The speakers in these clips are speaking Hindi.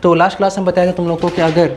तो लास्ट क्लास में बताया था तुम लोगों को कि अगर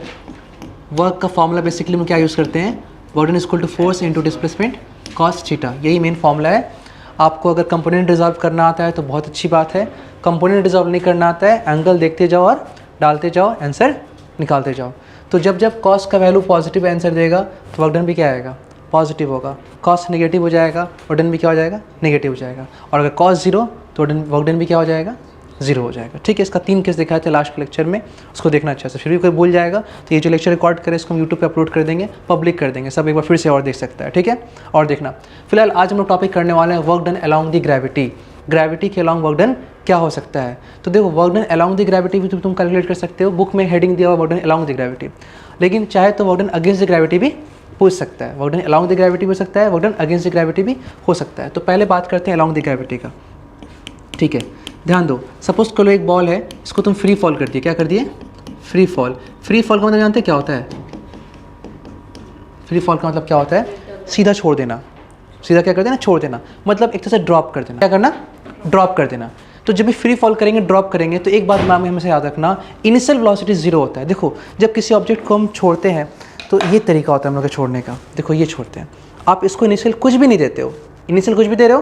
वर्क का फॉर्मूला बेसिकली हम क्या यूज़ करते हैं, work done equal to force into displacement cos theta, यही मेन फॉर्मूला है। आपको अगर कंपोनेंट रिजॉल्व करना आता है तो बहुत अच्छी बात है, कंपोनेंट रिजॉल्व नहीं करना आता है एंगल देखते जाओ और डालते जाओ, आंसर निकालते जाओ। तो जब जब कॉस का वैल्यू पॉजिटिव आंसर देगा तो वर्क डन भी क्या आएगा, पॉजिटिव होगा। कॉस नेगेटिव हो जाएगा, वर्क डन भी क्या हो जाएगा, नेगेटिव हो जाएगा। और अगर कॉस जीरो तो वर्क डन भी क्या हो जाएगा, जीरो हो जाएगा। ठीक है, इसका 3 केस दिखाए थे लास्ट लेक्चर में, उसको देखना अच्छा से। फिर भी कोई भूल जाएगा तो ये जो लेक्चर रिकॉर्ड करें इसको हम यूट्यूब पे अपलोड कर देंगे, पब्लिक कर देंगे, सब एक बार फिर से और देख सकता है। ठीक है, और देखना। फिलहाल आज हम लोग टॉपिक करने वाले हैं work done along the gravity. Gravity के अलॉन्ग वर्क डन क्या हो सकता है। तो देखो, work done along the gravity भी तुम कैलकुलेट कर सकते हो, बुक में हेडिंग दिया हुआ work done along the gravity. लेकिन चाहे तो work done against the gravity भी पूछ सकता है, work done along the gravity भी हो सकता है, work done against the gravity भी हो सकता है। तो पहले बात करते हैं अलॉन्ग द ग्रेविटी का। ठीक है, ध्यान दो। सपोज करो एक बॉल है, इसको तुम फ्री फॉल कर दिए, क्या कर दिए, फ्री फॉल। फ्री फॉल का मतलब जानते हैं क्या होता है, फ्री फॉल का मतलब क्या होता है, सीधा छोड़ देना। सीधा क्या कर देना, छोड़ देना, मतलब एक तरह से ड्रॉप कर देना। क्या करना, ड्रॉप कर देना। तो जब भी फ्री फॉल करेंगे, ड्रॉप करेंगे, तो एक बात दिमाग में हमेशा याद रखना, इनिशियल वेलोसिटी जीरो होता है। देखो, जब किसी ऑब्जेक्ट को हम छोड़ते हैं तो ये तरीका होता है हम लोग के छोड़ने का। देखो ये छोड़ते हैं, आप इसको इनिशियल कुछ भी नहीं देते हो, इनिशियल कुछ भी दे रहे हो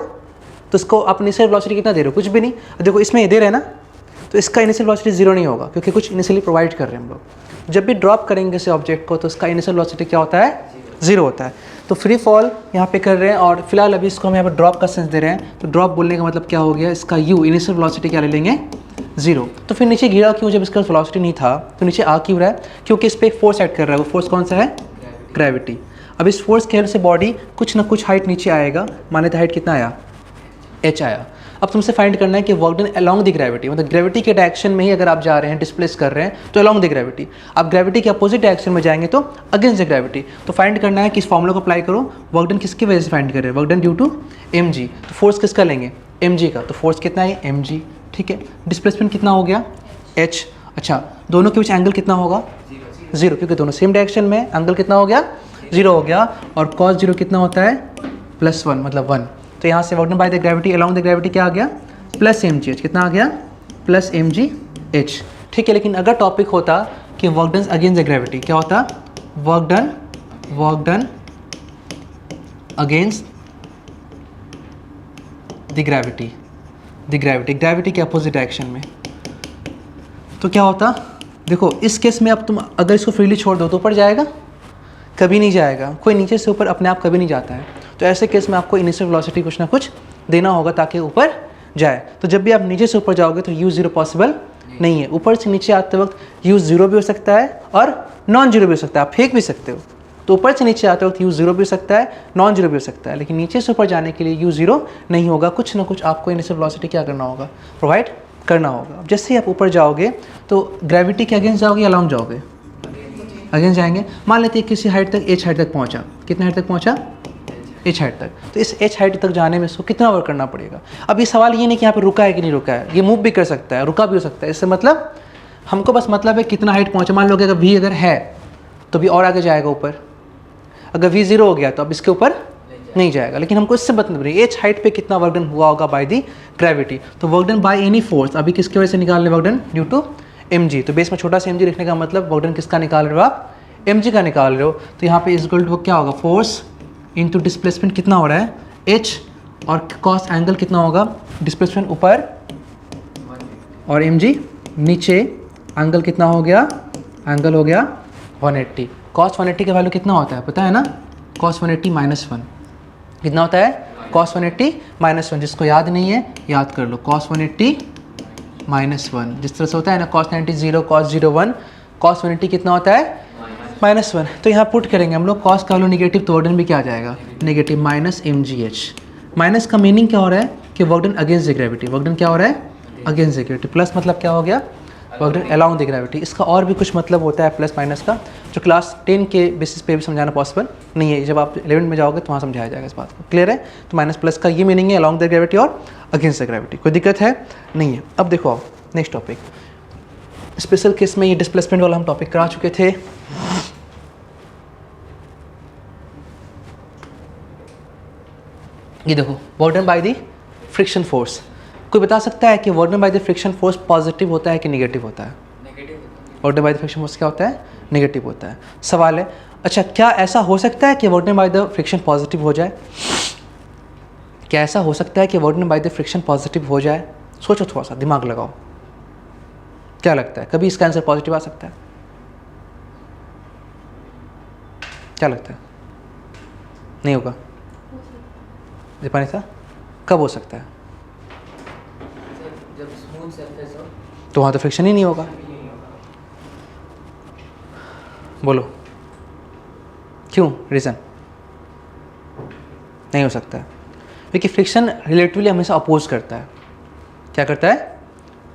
तो इसको आप इनिशियल वेलोसिटी कितना दे रहे हो, कुछ भी नहीं। देखो इसमें ये दे रहे हैं ना, तो इसका इनिशियल वेलोसिटी जीरो नहीं होगा क्योंकि कुछ इनिशियली प्रोवाइड कर रहे हैं हम लोग। जब भी ड्रॉप करेंगे किसी ऑब्जेक्ट को तो इसका इनिशियल वेलोसिटी क्या होता है, जीरो होता है। तो फ्री फॉल यहाँ पे कर रहे हैं और फिलहाल अभी इसको हम यहाँ पर ड्रॉप का सेंस दे रहे हैं। तो ड्रॉप बोलने का मतलब क्या हो गया, इसका यू इनिशियल वेलोसिटी क्या ले लेंगे, जीरो। तो फिर नीचे गिरा क्यों, जब इसका वेलोसिटी नहीं था तो नीचे आ क्यों रहा है, क्योंकि इस पर एक फोर्स एक्ट कर रहा है। वो फोर्स कौन सा है, ग्रेविटी। अब इस फोर्स के हेल्प से बॉडी कुछ ना कुछ हाइट नीचे आएगा, माने तो हाइट कितना आया, एच आया। अब तुमसे फाइंड करना है कि work done along the gravity, मतलब ग्रेविटी के डायरेक्शन में ही अगर आप जा रहे हैं, डिस्प्लेस कर रहे हैं तो अलॉन्ग द ग्रेविटी। आप ग्रेविटी के अपोजिट डायरेक्शन में जाएंगे तो अगेंस्ट द ग्रेविटी। तो फाइंड करना है कि इस फॉर्मूला को अप्लाई करो। वर्क डन किसकी वजह से फाइंड कर रहे हैं, work done due to M G. तो फोर्स किसका लेंगे, एम जी का। तो फोर्स कितना है, एम जी। ठीक है, डिस्प्लेसमेंट कितना हो गया, एच। अच्छा, दोनों के बीच एंगल कितना होगा, जीरो, क्योंकि दोनों सेम डायरेक्शन में। एंगल कितना हो गया, जीरो हो गया। और कॉस जीरो कितना होता है, +1, मतलब 1। तो यहाँ से work done by the gravity along the gravity क्या आ गया, प्लस एम जी एच। कितना आ गया, प्लस एम जी एच। ठीक है, लेकिन अगर टॉपिक होता कि work done against the gravity, क्या होता, work done against the gravity, gravity के अपोजिट डायरेक्शन में, तो क्या होता। देखो इस केस में अब तुम अगर इसको फ्रीली छोड़ दो तो ऊपर जाएगा, कभी नहीं जाएगा। कोई नीचे से ऊपर अपने आप कभी नहीं जाता है। तो ऐसे केस में आपको इनिशियल वेलोसिटी कुछ ना कुछ देना होगा ताकि ऊपर जाए। तो जब भी आप नीचे से ऊपर जाओगे तो यू जीरो पॉसिबल नहीं है। ऊपर से नीचे आते वक्त यू जीरो भी हो सकता है और नॉन जीरो भी हो सकता है, आप फेंक भी सकते हो। तो ऊपर से नीचे आते वक्त यू जीरो भी हो सकता है, नॉन जीरो भी हो सकता है, लेकिन नीचे से ऊपर जाने के लिए यू जीरो नहीं होगा। कुछ ना कुछ आपको इनिशियल वेलोसिटी क्या करना होगा, प्रोवाइड करना होगा। जैसे ही आप ऊपर जाओगे तो ग्रेविटी के अगेंस्ट जाओगे या अलॉन्ग जाओगे, अगेंस्ट जाएंगे। मान लेते हैं किसी हाइट तक, एच हाइट तक पहुंचा, कितने हाइट तक पहुंचा, एच हाइट तक। तो इस एच हाइट तक जाने में इसको कितना वर्क करना पड़ेगा। अब ये सवाल ये नहीं कि यहाँ पे रुका है कि नहीं रुका है, ये मूव भी कर सकता है, रुका भी हो सकता है। इससे मतलब हमको बस मतलब है कितना हाइट पहुंचा। मान लो कि अगर वी अगर है तो भी और आगे जाएगा ऊपर, अगर वी जीरो हो गया तो अब इसके ऊपर नहीं जाएगा। लेकिन हमको इससे मतलब नहीं एच हाइट पे कितना वर्क डन हुआ होगा बाय दी ग्रेविटी। तो work done by any force, अभी किसकी वजह से निकाल रहे, work done due to M G. तो बेस में छोटा सा एम जी लिखने का मतलब वर्क डन किसका निकाल रहे हो आप, एम जी का निकाल रहे हो। तो यहाँ पे इक्वल टू क्या होगा, फोर्स इंटू डिस्प्लेसमेंट कितना हो रहा है, एच, और कॉस एंगल कितना होगा, डिस्प्लेसमेंट ऊपर और एम जी नीचे। एंगल कितना हो गया, एंगल हो गया 180। कॉस 180 का वैल्यू कितना होता है पता है ना, कॉस 180 -1 कितना होता है, कॉस 180 -1। जिसको याद नहीं है याद कर लो, कॉस 180 -1 जिस तरह से होता है ना, कॉस 90 0, कॉस 0 1, कॉस 180 कितना होता है, -1। तो यहाँ पुट करेंगे हम लोग, कॉस का वैल्यू निगेटिव तो वर्क डन भी क्या आ जाएगा, negative, minus M G H. माइनस का मीनिंग क्या हो रहा है कि work done against the gravity, work done क्या हो रहा है, अगेंस्ट द ग्रेविटी। प्लस मतलब क्या हो गया, work done along the gravity. इसका और भी कुछ मतलब होता है प्लस माइनस का, जो क्लास 10 के बेसिस पे भी समझाना पॉसिबल नहीं है। जब आप 11 में जाओगे तो वहाँ समझाया जाएगा इस बात को, क्लियर है। तो माइनस प्लस का ये मीनिंग है अलॉन्ग द ग्रेविटी और अगेंस्ट द ग्रेविटी। कोई दिक्कत है नहीं है। अब देखो आओ नेक्स्ट टॉपिक, स्पेशल केस में ये डिस्प्लेसमेंट वाला हम टॉपिक करा चुके थे। ये देखो, work done by the friction force. कोई बता सकता है कि work done by the friction force positive होता है कि नेगेटिव होता है, voltage bye the friction force क्या होता है, नेगेटिव होता है। सवाल है, अच्छा क्या ऐसा हो सकता है कि voltage bye the friction positive हो जाए? क्या ऐसा हो सकता है कि voltage bye the friction positive हो जाए? सोचो, थोड़ा सा दिमाग लगाओ, क्या लगता है कभी इसका आंसर पॉजिटिव आ सकता है? क्या लगता है? नहीं होगा? दीपानी सा कब हो सकता है? जब स्मूथ सरफेस हो तो वहाँ तो फ्रिक्शन ही नहीं होगा। बोलो क्यों, रीज़न? नहीं हो सकता है क्योंकि फ्रिक्शन रिलेटिवली हमेशा अपोज करता है। क्या करता है?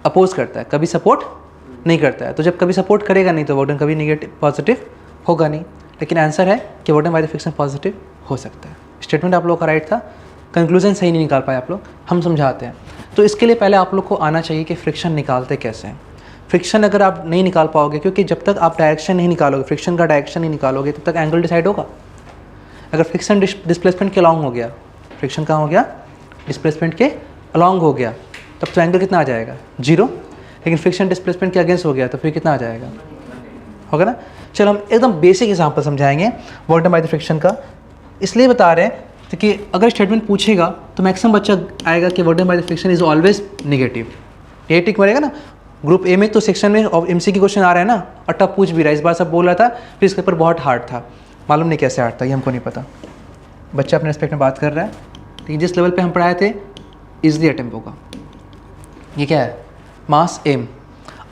अपोज करता है, कभी सपोर्ट नहीं करता है। तो जब कभी सपोर्ट करेगा नहीं तो वोल्टेज कभी नेगेटिव पॉजिटिव होगा नहीं। लेकिन आंसर है कि voltage bye the friction positive हो सकता है। स्टेटमेंट आप लोगों का राइट था, कंक्लूजन सही नहीं निकाल पाए आप लोग, हम समझाते हैं। तो इसके लिए पहले आप लोग को आना चाहिए कि फ्रिक्शन निकालते कैसे हैं। फ्रिक्शन अगर आप नहीं निकाल पाओगे, क्योंकि जब तक आप डायरेक्शन नहीं निकालोगे, फ्रिक्शन का डायरेक्शन नहीं निकालोगे, तब तक एंगल डिसाइड होगा। अगर फ्रिक्शन डिस्प्लेसमेंट के अलॉन्ग हो गया, फ्रिक्शन कहाँ हो गया, डिस्प्लेसमेंट के अलॉन्ग हो गया, तब तो एंगल कितना आ जाएगा, 0। लेकिन फ्रिक्शन डिस्प्लेसमेंट के अगेंस्ट हो गया तो फिर कितना आ जाएगा, होगा ना। चलो हम एकदम बेसिक एग्जांपल समझाएंगे वोल्टेज बाय द फ्रिक्शन का। इसलिए बता रहे हैं क्योंकि अगर स्टेटमेंट पूछेगा तो मैक्सिमम बच्चा आएगा कि voltage bye the friction is always negative. ये टिक मरेगा ना। ग्रुप ए में तो सेक्शन में एमसी की क्वेश्चन आ रहा है ना, और टफ पूछ भी रहा है। इस बार सब बोल रहा था फिर इसके ऊपर बहुत हार्ड था, मालूम नहीं कैसे हार्ड था, ये हमको नहीं पता। बच्चा अपने रिस्पेक्ट में बात कर रहा है। तो जिस लेवल पे हम पढ़ाए थे इजली अटेम्प्ट होगा। ये क्या है, मास एम।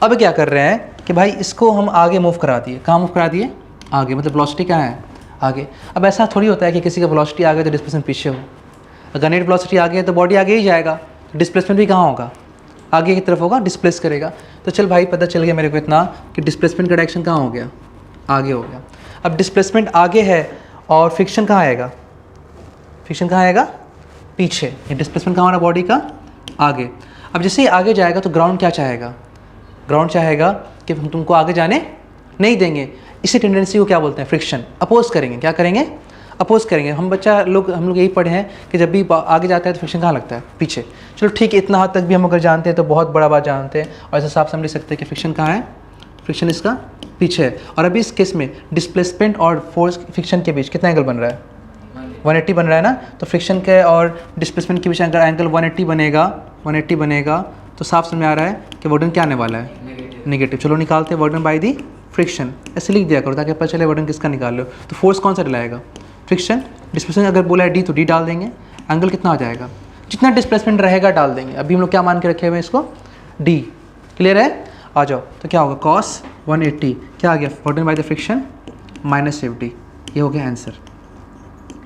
अब क्या कर रहे हैं कि भाई इसको हम आगे मूव करा दिए। कहाँ मूव करा दिए, आगे, मतलब वेलोसिटी कहाँ है, आगे। अब ऐसा थोड़ी होता है कि किसी का वेलोसिटी आगे तो डिस्प्लेसमेंट पीछे हो। अगर नेट वेलोसिटी आगे है तो बॉडी आगे ही जाएगा, तो डिस्प्लेसमेंट भी कहाँ होगा, आगे की तरफ होगा, डिस्प्लेस करेगा। तो चल भाई पता चल गया मेरे को इतना कि डिस्प्लेसमेंट का डायरेक्शन कहाँ हो गया, आगे हो गया। अब डिस्प्लेसमेंट आगे है और फ्रिक्शन कहाँ आएगा, फ्रिक्शन कहाँ आएगा, पीछे। ये डिस्प्लेसमेंट कहाँ हो रहा बॉडी का, आगे। अब जैसे ही आगे जाएगा तो ग्राउंड क्या चाहेगा, ग्राउंड चाहेगा कि हम तुमको आगे जाने नहीं देंगे। इसी टेंडेंसी को क्या बोलते हैं, फ्रिक्शन। अपोज करेंगे, क्या करेंगे, अपोज करेंगे। हम लोग यही पढ़े हैं कि जब भी आगे जाता है तो फ्रिक्शन कहाँ लगता है, पीछे। चलो ठीक है, इतना हद तक भी हम अगर जानते हैं तो बहुत बड़ा बात जानते हैं, और ऐसा साफ समझ सकते हैं कि फ्रिक्शन कहाँ है, फ्रिक्शन इसका पीछे है। और अभी इस केस में डिस्प्लेसमेंट और फोर्स फ्रिक्शन के बीच कितना एंगल बन रहा है, 180 बन रहा है ना। तो फ्रिक्शन के और डिस्प्लेसमेंट के बीच अगर एंगल 180 बनेगा तो साफ समझ में आ रहा है कि वोल्टेज क्या आने वाला है, नेगेटिव। चलो निकालते हैं वोल्टेज बाय दी फ्रिक्शन। ऐसे लिख दिया करो ताकि पता चले वोल्टेज किसका निकाल लो। तो फोर्स कौन सा डलाएगा, फ्रिक्शन। डिस्प्लेसमेंट अगर बोला है डी तो डी डाल देंगे, एंगल कितना आ जाएगा, जितना डिस्प्लेसमेंट रहेगा डाल देंगे। अभी हम लोग क्या मान के रखे हुए हैं इसको, डी। क्लियर है, आ जाओ। तो क्या होगा, कॉस 180 क्या आ गया, वोल्टेज बाय द फ्रिक्शन -50। ये हो गया आंसर,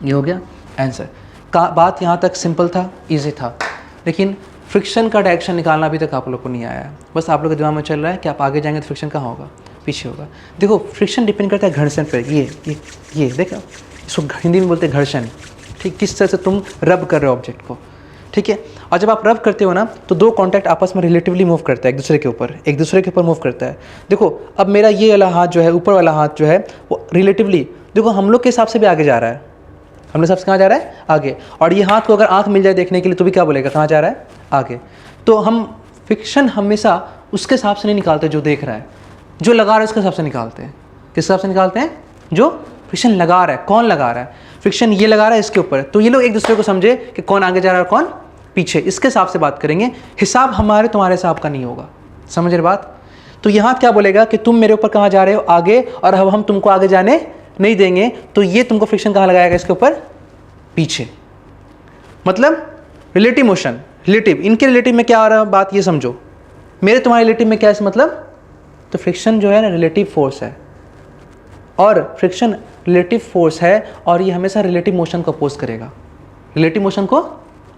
ये हो गया आंसर। बात यहाँ तक सिंपल था, ईजी था। लेकिन फ्रिक्शन का डायरेक्शन निकालना अभी तक आप लोग को नहीं आया है। बस आप लोग के दिमाग में चल रहा है कि आप आगे जाएंगे तो फ्रिक्शन कहाँ होगा, पीछे होगा। देखो फ्रिक्शन डिपेंड करता है घर्षण पर। ये देखो, इसको हिंदी में बोलते हैं घर्षण। ठीक, किस तरह से तुम रब कर रहे हो ऑब्जेक्ट को, ठीक है। और जब आप रब करते हो ना तो दो कॉन्टैक्ट आपस में रिलेटिवली मूव करता है, एक दूसरे के ऊपर मूव करता है। देखो अब मेरा ये वाला हाथ जो है, ऊपर वाला हाथ जो है वो रिलेटिवली, देखो हम लोग के हिसाब से भी आगे जा रहा है, हम लोग सबसे कहाँ जा रहा है, आगे। और ये हाथ को अगर आँख मिल जाए देखने के लिए तो भी क्या बोलेगा, कहाँ जा रहा है, आगे। तो हम फ्रिक्शन हमेशा उसके हिसाब से नहीं निकालते जो देख रहा है, जो लगा रहा है उसके हिसाब से निकालते हैं। किस हिसाब से निकालते हैं, जो फ्रिक्शन लगा रहा है। कौन लगा रहा है, फ्रिक्शन ये लगा रहा है इसके ऊपर। तो ये लोग एक दूसरे को समझे कि कौन आगे जा रहा है और कौन पीछे, इसके हिसाब से बात करेंगे। हिसाब हमारे तुम्हारे हिसाब का नहीं होगा, समझ रहे बात। तो यहाँ क्या बोलेगा कि तुम मेरे ऊपर कहाँ जा रहे हो, आगे, और अब हम तुमको आगे जाने नहीं देंगे। तो ये तुमको फ्रिक्शन कहाँ लगाएगा, इसके ऊपर, पीछे। मतलब रिलेटिव मोशन, रिलेटिव। इनके रिलेटिव में क्या आ रहा है, बात ये समझो। मेरे तुम्हारे रिलेटिव में क्या है मतलब, तो फ्रिक्शन जो है ना रिलेटिव फोर्स है, और फ्रिक्शन रिलेटिव फोर्स है, और ये हमेशा रिलेटिव मोशन को अपोज करेगा, रिलेटिव मोशन को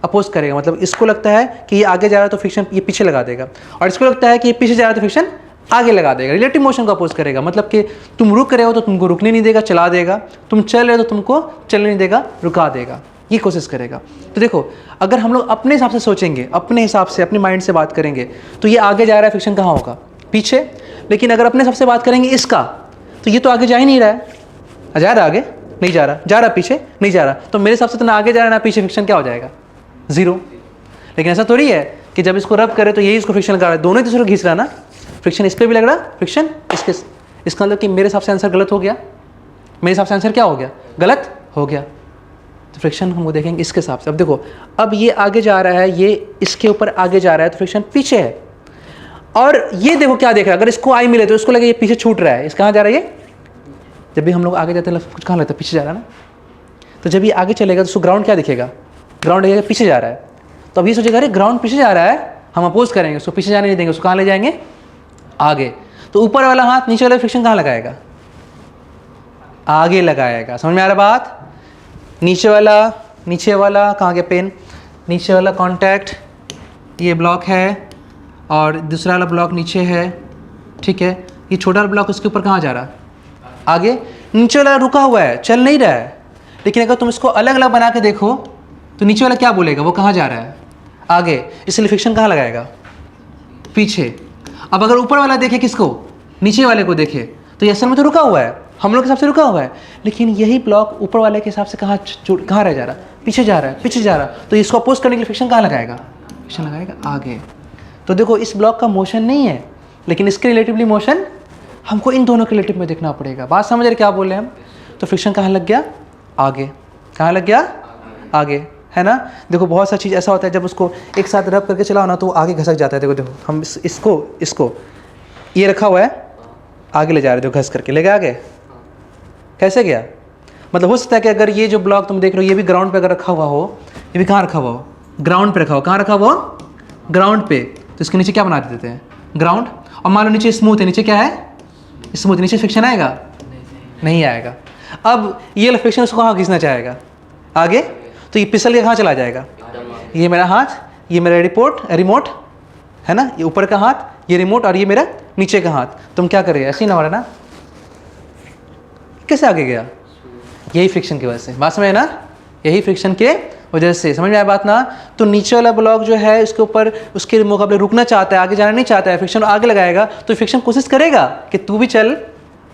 अपोज करेगा। मतलब इसको लगता है कि ये आगे जा रहा है तो फ्रिक्शन ये पीछे लगा देगा, और इसको लगता है कि ये पीछे जा रहा है तो फ्रिक्शन आगे लगा देगा। रिलेटिव मोशन को अपोज करेगा, मतलब कि तुम रुक रहे हो तो तुमको रुकने नहीं देगा, चला देगा। तुम चल रहे हो तो तुमको चलने नहीं देगा, रुका देगा। ये कोशिश करेगा। तो देखो अगर हम लोग अपने हिसाब से सोचेंगे, अपने हिसाब से, अपने माइंड से बात करेंगे, तो ये आगे जा रहा है, फ्रिक्शन कहाँ होगा, पीछे। लेकिन अगर अपने हिसाब से बात करेंगे इसका, तो ये तो आगे जा ही नहीं रहा है, जा रहा है आगे, नहीं जा रहा, जा रहा पीछे, नहीं जा रहा। तो मेरे हिसाब से तो ना आगे जा रहा है ना पीछे, फ्रिक्शन क्या हो जाएगा, 0। लेकिन ऐसा थोड़ी है कि जब इसको रब करे तो यही इसको फ्रिक्शन लगा रहा है, दोनों एक दूसरे को घिस रहा है ना। फ्रिक्शन इस पर भी लग रहा, फ्रिक्शन इसका मतलब कि मेरे हिसाब से आंसर गलत हो गया, मेरे हिसाब से आंसर क्या हो गया, गलत हो गया। तो फ्रिक्शन हम वो देखेंगे इसके हिसाब से। अब देखो, अब ये आगे जा रहा है, ये इसके ऊपर आगे जा रहा है, तो फ्रिक्शन पीछे है। और ये देखो क्या देख रहा है, अगर इसको आई मिले तो इसको लगे ये पीछे छूट रहा है, इस कहाँ जा रहा है ये, जब भी हम लोग आगे जाते हैं कुछ कहाँ लगता है, पीछे जा रहा है ना। तो जब ये आगे चलेगा तो उसको ग्राउंड क्या दिखेगा, ग्राउंड दिखेगा पीछे जा रहा है। तो अब ये सोचेगा अरे ग्राउंड पीछे जा रहा है, हम अपोज करेंगे, उसको पीछे जाने नहीं देंगे, उसको कहाँ ले जाएंगे, आगे। तो ऊपर वाला हाथ नीचे वाला फ्रिक्शन कहाँ लगाएगा, आगे लगाएगा। समझ में आ रहा बात, नीचे वाला कहाँ गया पेन, नीचे वाला कॉन्टैक्ट ये ब्लॉक है और दूसरा वाला ब्लॉक नीचे है, ठीक है। ये छोटा वाला ब्लॉक उसके ऊपर कहाँ जा रहा है, आगे। नीचे वाला रुका हुआ है, चल नहीं रहा है। लेकिन अगर तुम इसको अलग अलग बना के देखो तो नीचे वाला क्या बोलेगा, वो कहाँ जा रहा है, आगे, इसलिए फ्रिक्शन कहाँ लगाएगा, पीछे। अब अगर ऊपर वाला देखे किसको, नीचे वाले को देखे, तो ये असल में तो रुका हुआ है, हम लोग के हिसाब से रुका हुआ है, लेकिन यही ब्लॉक ऊपर वाले के हिसाब से कहाँ रह जा रहा, पीछे जा रहा है, पीछे जा रहा। तो इसको अपोज करने के लिए फ्रिक्शन कहाँ लगाएगा, फ्रिक्शन लगाएगा आगे। तो देखो इस ब्लॉक का मोशन नहीं है, लेकिन इसके रिलेटिवली मोशन हमको इन दोनों के रिलेटिव में देखना पड़ेगा। बात समझ रहे क्या बोल रहे हैं हम। तो फ्रिक्शन कहाँ लग गया, आगे, कहाँ लग गया, आगे, है ना। देखो बहुत सा चीज़ ऐसा होता है जब उसको एक साथ रब करके चलाओ ना तो आगे घसक जाता है। देखो हम इसको ये रखा हुआ है, आगे ले जा रहे हो, घस करके ले गया आगे, कैसे गया। मतलब हो सकता है कि अगर ये जो ब्लॉक तुम देख रहे हो ये भी ग्राउंड पे अगर रखा हुआ हो, ये भी कहाँ रखा हुआ हो, ग्राउंड पे रखा हो, कहाँ रखा हुआ हो, ग्राउंड पे। तो इसके नीचे क्या बना देते हैं, ग्राउंड। और मान लो नीचे स्मूथ है, नीचे क्या है, स्मूथ, नीचे फ्रिक्शन आएगा, नहीं आएगा। अब ये फ्रिक्शन उसको कहाँ खींचना चाहेगा, आगे। तो ये फिसल के कहाँ चला जाएगा, ये मेरा हाथ, ये मेरा रिमोट है ना, ये ऊपर का हाथ, ये रिमोट, और ये मेरा नीचे का हाथ। तुम क्या करेगा, ऐसे ही ना, ना कैसे आगे गया, यही फ्रिक्शन की वजह से। बात समझ ना, यही फ्रिक्शन के वजह से। समझ में आया बात ना। तो नीचे वाला ब्लॉक जो है इसके ऊपर उसके मुकाबले रुकना चाहता है, आगे जाना नहीं चाहता है, फ्रिक्शन आगे लगाएगा। तो फ्रिक्शन कोशिश करेगा कि तू भी चल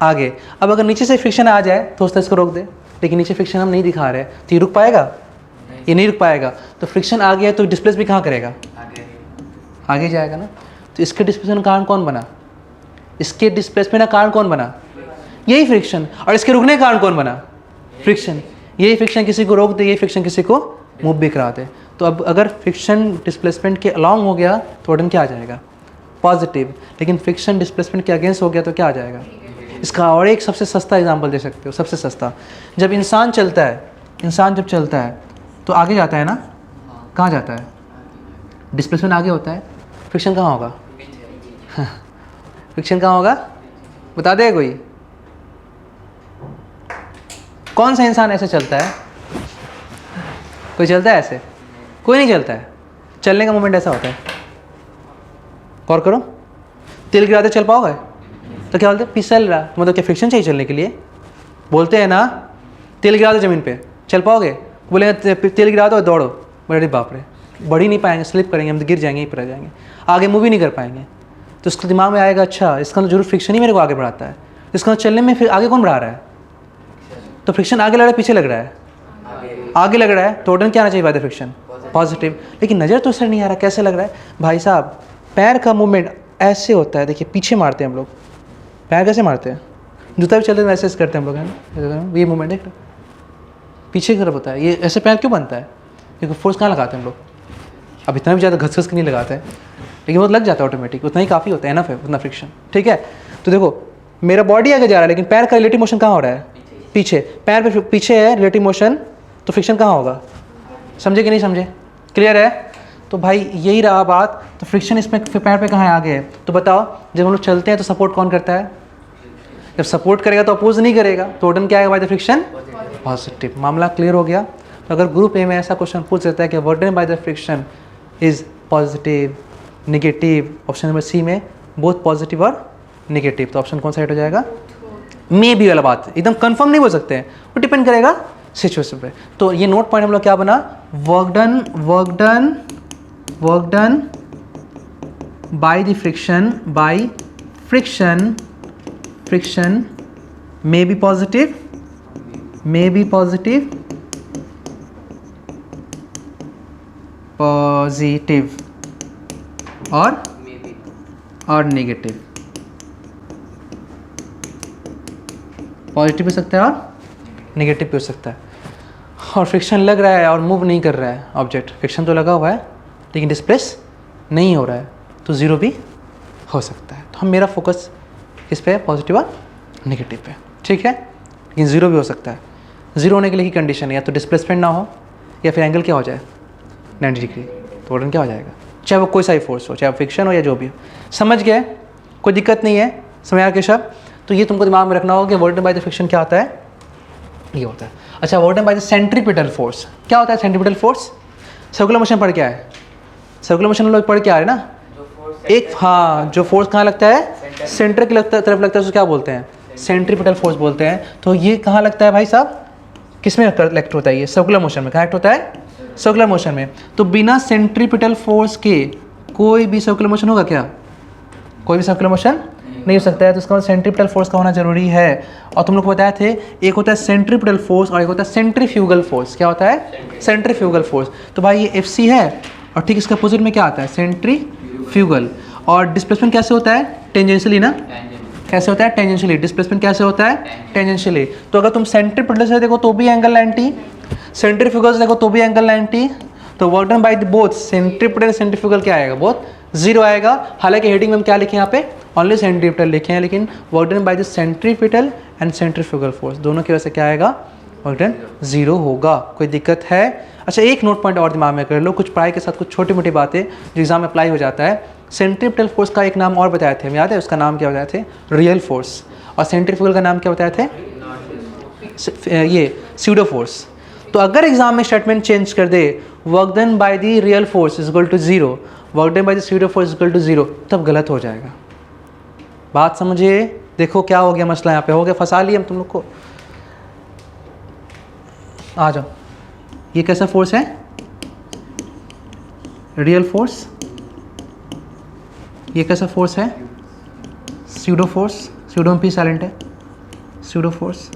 आगे। अब अगर नीचे से फ्रिक्शन आ जाए तो उससे इसको रोक दे, लेकिन नीचे फ्रिक्शन हम नहीं दिखा रहे, तो ये रुक पाएगा, ये नहीं रुक पाएगा। तो फ्रिक्शन आ गया तो डिस्प्लेस भी कहाँ करेगा, आगे जाएगा ना। तो इसके डिस्प्लेसमेंट कारण कौन बना, इसके डिस्प्लेसमेंट का कारण कौन बना, यही फ्रिक्शन। और इसके रुकने का कारण कौन बना, फ्रिक्शन। यही फ्रिक्शन किसी को रोक दे, यही फ्रिक्शन किसी को मूव भी करा दे। तो अब अगर फ्रिक्शन डिस्प्लेसमेंट के अलॉन्ग हो गया तो ऑर्डन क्या आ जाएगा, पॉजिटिव। लेकिन फ्रिक्शन डिस्प्लेसमेंट के अगेंस्ट हो गया तो क्या आ जाएगा। इसका और एक सबसे सस्ता एग्जांपल दे सकते हो, सबसे सस्ता। जब इंसान चलता है, इंसान जब चलता है तो आगे जाता है ना, कहाँ जाता है, डिस्प्लेसमेंट आगे होता है, फ्रिक्शन कहाँ होगा, फ्रिक्शन कहाँ होगा, बता देगा कोई। कौन सा इंसान ऐसे चलता है, कोई चलता है ऐसे, कोई नहीं चलता है। चलने का मोमेंट ऐसा होता है, गौर करो। तेल गिराते चल पाओगे, तो क्या बोलते हैं, फिसल रहा, मतलब क्या फ्रिक्शन चाहिए चलने के लिए। बोलते हैं ना, तेल गिरा दो ज़मीन पे, चल पाओगे, बोले तेल गिरा दो दौड़ो, बड़े बाप रे, बढ़ ही नहीं पाएंगे, स्लिप करेंगे हम, तो गिर जाएंगे, यहीं पर रह जाएंगे, आगे मूव ही नहीं कर पाएंगे। तो उसके दिमाग में आएगा, अच्छा इसका तो जरूर फ्रिक्शन ही मेरे को आगे बढ़ाता है, इसका चलने में फिर आगे कौन बढ़ा रहा है। तो फ्रिक्शन आगे लग रहा है, पीछे लग रहा है, आगे लग रहा है। तो ऑर्डर क्या आना चाहिए, बाय द फ्रिक्शन, पॉजिटिव। लेकिन नज़र तो उससे नहीं आ रहा, कैसे लग रहा है भाई साहब। पैर का मूवमेंट ऐसे होता है, देखिए पीछे मारते हैं हम लोग, पैर कैसे मारते हैं, जूता भी चलते हैं ऐसे करते हैं हम लोग, है ना। ये मूवमेंट है पीछे की तरफ होता है। ये ऐसे पैर क्यों बनता है, क्योंकि फोर्स कहाँ लगाते हैं हम लोग। अब इतना भी ज़्यादा घस घस के नहीं लगाते हैं, लेकिन वो लग जाता है ऑटोमेटिक, उतना ही काफ़ी होता है, एनफ है उतना फ्रिक्शन, ठीक है। तो देखो मेरा बॉडी आगे जा रहा है, लेकिन पैर का रिलेटिव मोशन कहाँ हो रहा है, पीछे। पैर पे पीछे है रिलेटिव मोशन, तो फ्रिक्शन कहाँ होगा, समझे कि नहीं समझे, क्लियर है। तो भाई यही रहा बात। तो फ्रिक्शन इसमें पैर पे कहाँ है, आगे है। तो बताओ जब हम लोग चलते हैं तो सपोर्ट कौन करता है, जब सपोर्ट करेगा तो अपोज नहीं करेगा, तो ऑर्डन क्या आएगा, बाय द फ्रिक्शन, पॉजिटिव। मामला क्लियर हो गया। तो अगर ग्रुप ए में ऐसा क्वेश्चन पूछ देता है कि work done by the friction is positive, negative, option number C में बोथ पॉजिटिव और नेगेटिव, तो ऑप्शन कौन सा राइट हो जाएगा, मे बी वाला बात, एकदम कंफर्म नहीं बोल सकते हैं, वो डिपेंड करेगा सिचुएशन पे। तो ये नोट पॉइंट हम लोग क्या बना, work done by the friction, by friction may be positive, और नेगेटिव। पॉजिटिव भी हो सकता है और नेगेटिव भी हो सकता है। और फ्रिक्शन लग रहा है और मूव नहीं कर रहा है ऑब्जेक्ट, फ्रिक्शन तो लगा हुआ है लेकिन डिस्प्लेस नहीं हो रहा है, तो ज़ीरो भी हो सकता है। तो हम मेरा फोकस किस पे है, पॉजिटिव और नेगेटिव पे, ठीक है। लेकिन ज़ीरो भी हो सकता है। ज़ीरो होने के लिए की कंडीशन है या तो डिस्प्लेसमेंट ना हो या फिर एंगल क्या हो जाए 90 डिग्री, तो वर्डन क्या हो जाएगा, चाहे वो कोई सा ही फोर्स हो, चाहे फ्रिक्शन हो या जो भी हो। समझ गए, कोई दिक्कत नहीं है, समझ आ केशव। तो ये तुमको दिमाग में रखना होगा कि वर्डन बाय द फ्रिक्शन क्या होता है, ये होता है। अच्छा, वर्डन बाय द सेंट्रीपिटल फोर्स क्या होता है, सेंट्रीपिटल फोर्स सर्कुलर मोशन पढ़ के आए, सर्कुलर मोशन लोग पढ़ के आ रहे हैं ना, एक हाँ जो फोर्स कहाँ लगता है, सेंटर की तरफ लगता है, उसको क्या बोलते हैं, सेंट्रीपिटल फोर्स बोलते हैं। तो ये कहाँ लगता है भाई साहब, किस में एक्ट होता है, ये सर्कुलर मोशन में, कहाँ एक्ट होता है, सर्कुलर मोशन में। तो बिना सेंट्रीपिटल फोर्स के कोई भी सर्कुलर मोशन होगा क्या, कोई भी सर्कुलर मोशन नहीं हो सकता है। तो इसका मतलब सेंट्रीपिटल फोर्स का होना जरूरी है। और तुम लोग को बताए थे एक होता है सेंट्रीपिटल फोर्स और एक होता है सेंट्रीफ्यूगल फोर्स। क्या होता है, सेंट्रीफ्यूगल फोर्स। तो भाई ये FC है और ठीक इसका अपोजिट में क्या आता है, सेंट्रीफ्यूगल। और डिस्प्लेसमेंट कैसे होता है, टेंजेंशियली ना, कैसे होता है, टेंजेंशियली। डिस्प्लेसमेंट कैसे होता है, टेंजेंशियली। तो अगर तुम सेंट्रीपिटल से देखो तो भी एंगल 90, सेंट्रीफ्यूगल से देखो तो भी एंगल 90। तो work done by both centripetal centrifugal क्या आएगा, बोथ जीरो आएगा। हालांकि हेडिंग में हम क्या लिखे यहाँ पे, ओनली सेंट्रीपिटल लिखे हैं, लेकिन work done by the centripetal and centrifugal force दोनों की वजह से क्या आएगा, वर्क डन जीरो होगा। कोई दिक्कत है। अच्छा, एक नोट पॉइंट और दिमाग में कर लो, कुछ पढ़ाई के साथ कुछ छोटी मोटी बातें जो एग्जाम में अप्लाई हो जाता है। सेंट्रीपिटल फोर्स का एक नाम और बताए थे हम, याद है, उसका नाम क्या बताए थे, रियल फोर्स। और सेंट्रीफ्यूगल का नाम क्या बताए थे, ये स्यूडो फोर्स। तो अगर एग्जाम में स्टेटमेंट चेंज कर दे, work done by the real force is equal to zero, work done by the pseudo force is equal to zero, तब गलत हो जाएगा। बात समझिए। देखो क्या हो गया मसला, यहाँ पे हो गया, फंसा लिया हम तुम लोग को। आ जाओ, ये कैसा फोर्स है, रियल फोर्स। ये कैसा फोर्स है, स्यूडो फोर्स, स्यूडो में पी साइलेंट है, स्यूडो फोर्स।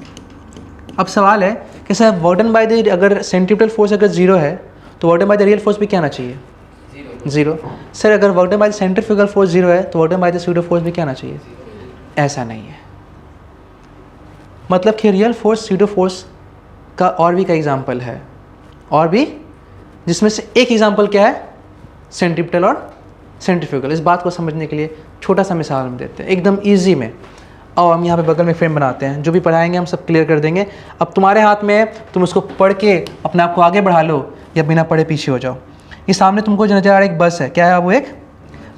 अब सवाल है कि sir work done by the, अगर सेंट्रीपिटल फोर्स अगर जीरो है तो work done by the real force भी क्या आना चाहिए, जीरो। सर अगर work done by the centrifugal force zero है तो work done by the pseudo force भी क्या आना चाहिए, ऐसा नहीं है। मतलब कि रियल फोर्स स्यूडो फोर्स का और भी का एग्जाम्पल है, और भी, जिसमें से एक एग्जाम्पल क्या है, सेंट्रीपिटल और सेंट्रीफ्यूगल। इस बात को समझने के लिए छोटा सा मिसाल हम देते हैं एकदम इजी में। और हम यहाँ पे बगल में फ्रेम बनाते हैं, जो भी पढ़ाएंगे हम सब क्लियर कर देंगे। अब तुम्हारे हाथ में है, तुम उसको पढ़ के अपने आप को आगे बढ़ा लो या बिना पढ़े पीछे हो जाओ। ये सामने तुमको जो नजर आ रहा है एक बस है, क्या है वो, एक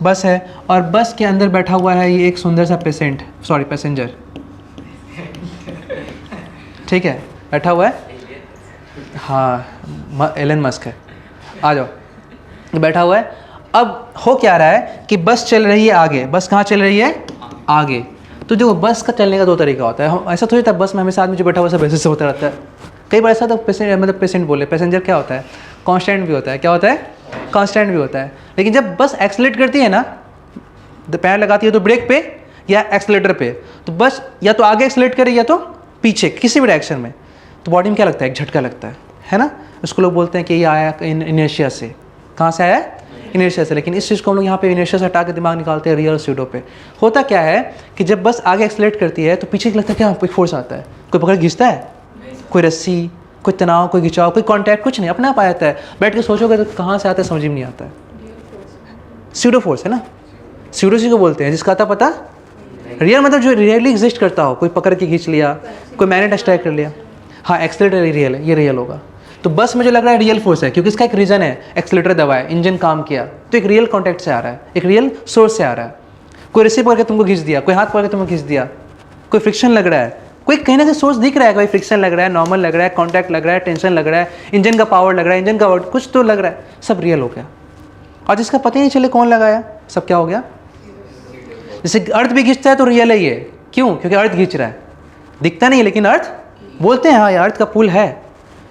बस है। और बस के अंदर बैठा हुआ है ये एक सुंदर सा पैसेंजर, ठीक है, बैठा हुआ है, हाँ एलन मस्क है, आ जाओ, बैठा हुआ है। अब हो क्या रहा है कि बस चल रही है आगे, बस कहाँ चल रही है, आगे। तो जो बस का चलने का दो तरीका होता है। हम ऐसा थोड़ी था बस में हमेशा आदमी जो बैठा हुआ सब ऐसे से होता रहता है। कई बार ऐसा तो पैसेंजर क्या होता है, कांस्टेंट भी होता है, क्या होता है, कांस्टेंट भी होता है। लेकिन जब बस एक्सेलेरेट करती है ना, पैर लगाती है तो ब्रेक पे या एक्सेलेरेटर पे, तो बस या तो आगे एक्सेलेरेट करे या तो पीछे, किसी भी डायरेक्शन में, तो बॉडी में क्या लगता है, एक झटका लगता है ना। उसको लोग बोलते हैं कि ये आया इनर्शिया से। कहाँ से आया, इनर्शिया से। लेकिन इस चीज़ को हम लोग यहाँ पे इनर्शिया से हटा के दिमाग निकालते हैं रियल स्यूडो पे। होता क्या है कि जब बस आगे एक्सेलेरेट करती है तो पीछे लगता है क्या, कोई फोर्स आता है, कोई पकड़ खींचता है, कोई रस्सी, कोई तनाव, कोई खिंचाव, कोई कांटेक्ट, कुछ नहीं, अपने आप आ जाता है। बैठ के सोचोगे तो कहाँ से आता है समझ में नहीं आता है। स्यूडो फोर्स है ना, स्यूडो सी को बोलते हैं, जिसका आता पता, रियल मतलब जो रियली एग्जिस्ट करता हो, कोई पकड़ के खींच लिया, कोई मैग्नेट अट्रैक्ट कर लिया, हाँ एक्सेलेरेटर रियल है, ये रियल होगा। तो बस मुझे लग रहा है रियल फोर्स है क्योंकि इसका एक रीजन है, एक्सेलेरेटर दबाया, इंजन काम किया, तो एक रियल कॉन्टैक्ट से आ रहा है, एक रियल सोर्स से आ रहा है। कोई रस्सी पकड़ के तुमको खींच दिया, कोई हाथ पकड़ के तुमको खींच दिया, कोई फ्रिक्शन लग रहा है, कोई कहीं ना कहीं सोर्स दिख रहा है, कोई फ्रिक्शन लग रहा है, नॉर्मल लग रहा है, कॉन्टैक्ट लग रहा है, टेंशन लग रहा है, इंजन का पावर लग रहा है, इंजन का वर्क, कुछ तो लग रहा है, सब रियल हो गया। और जिसका पता ही नहीं चले कौन लगाया, सब क्या हो गया। जैसे अर्थ भी खींचता है तो रियल है ये, क्यों, क्योंकि अर्थ खींच रहा है, दिखता नहीं है लेकिन अर्थ बोलते हैं हाँ ये अर्थ का पुल है,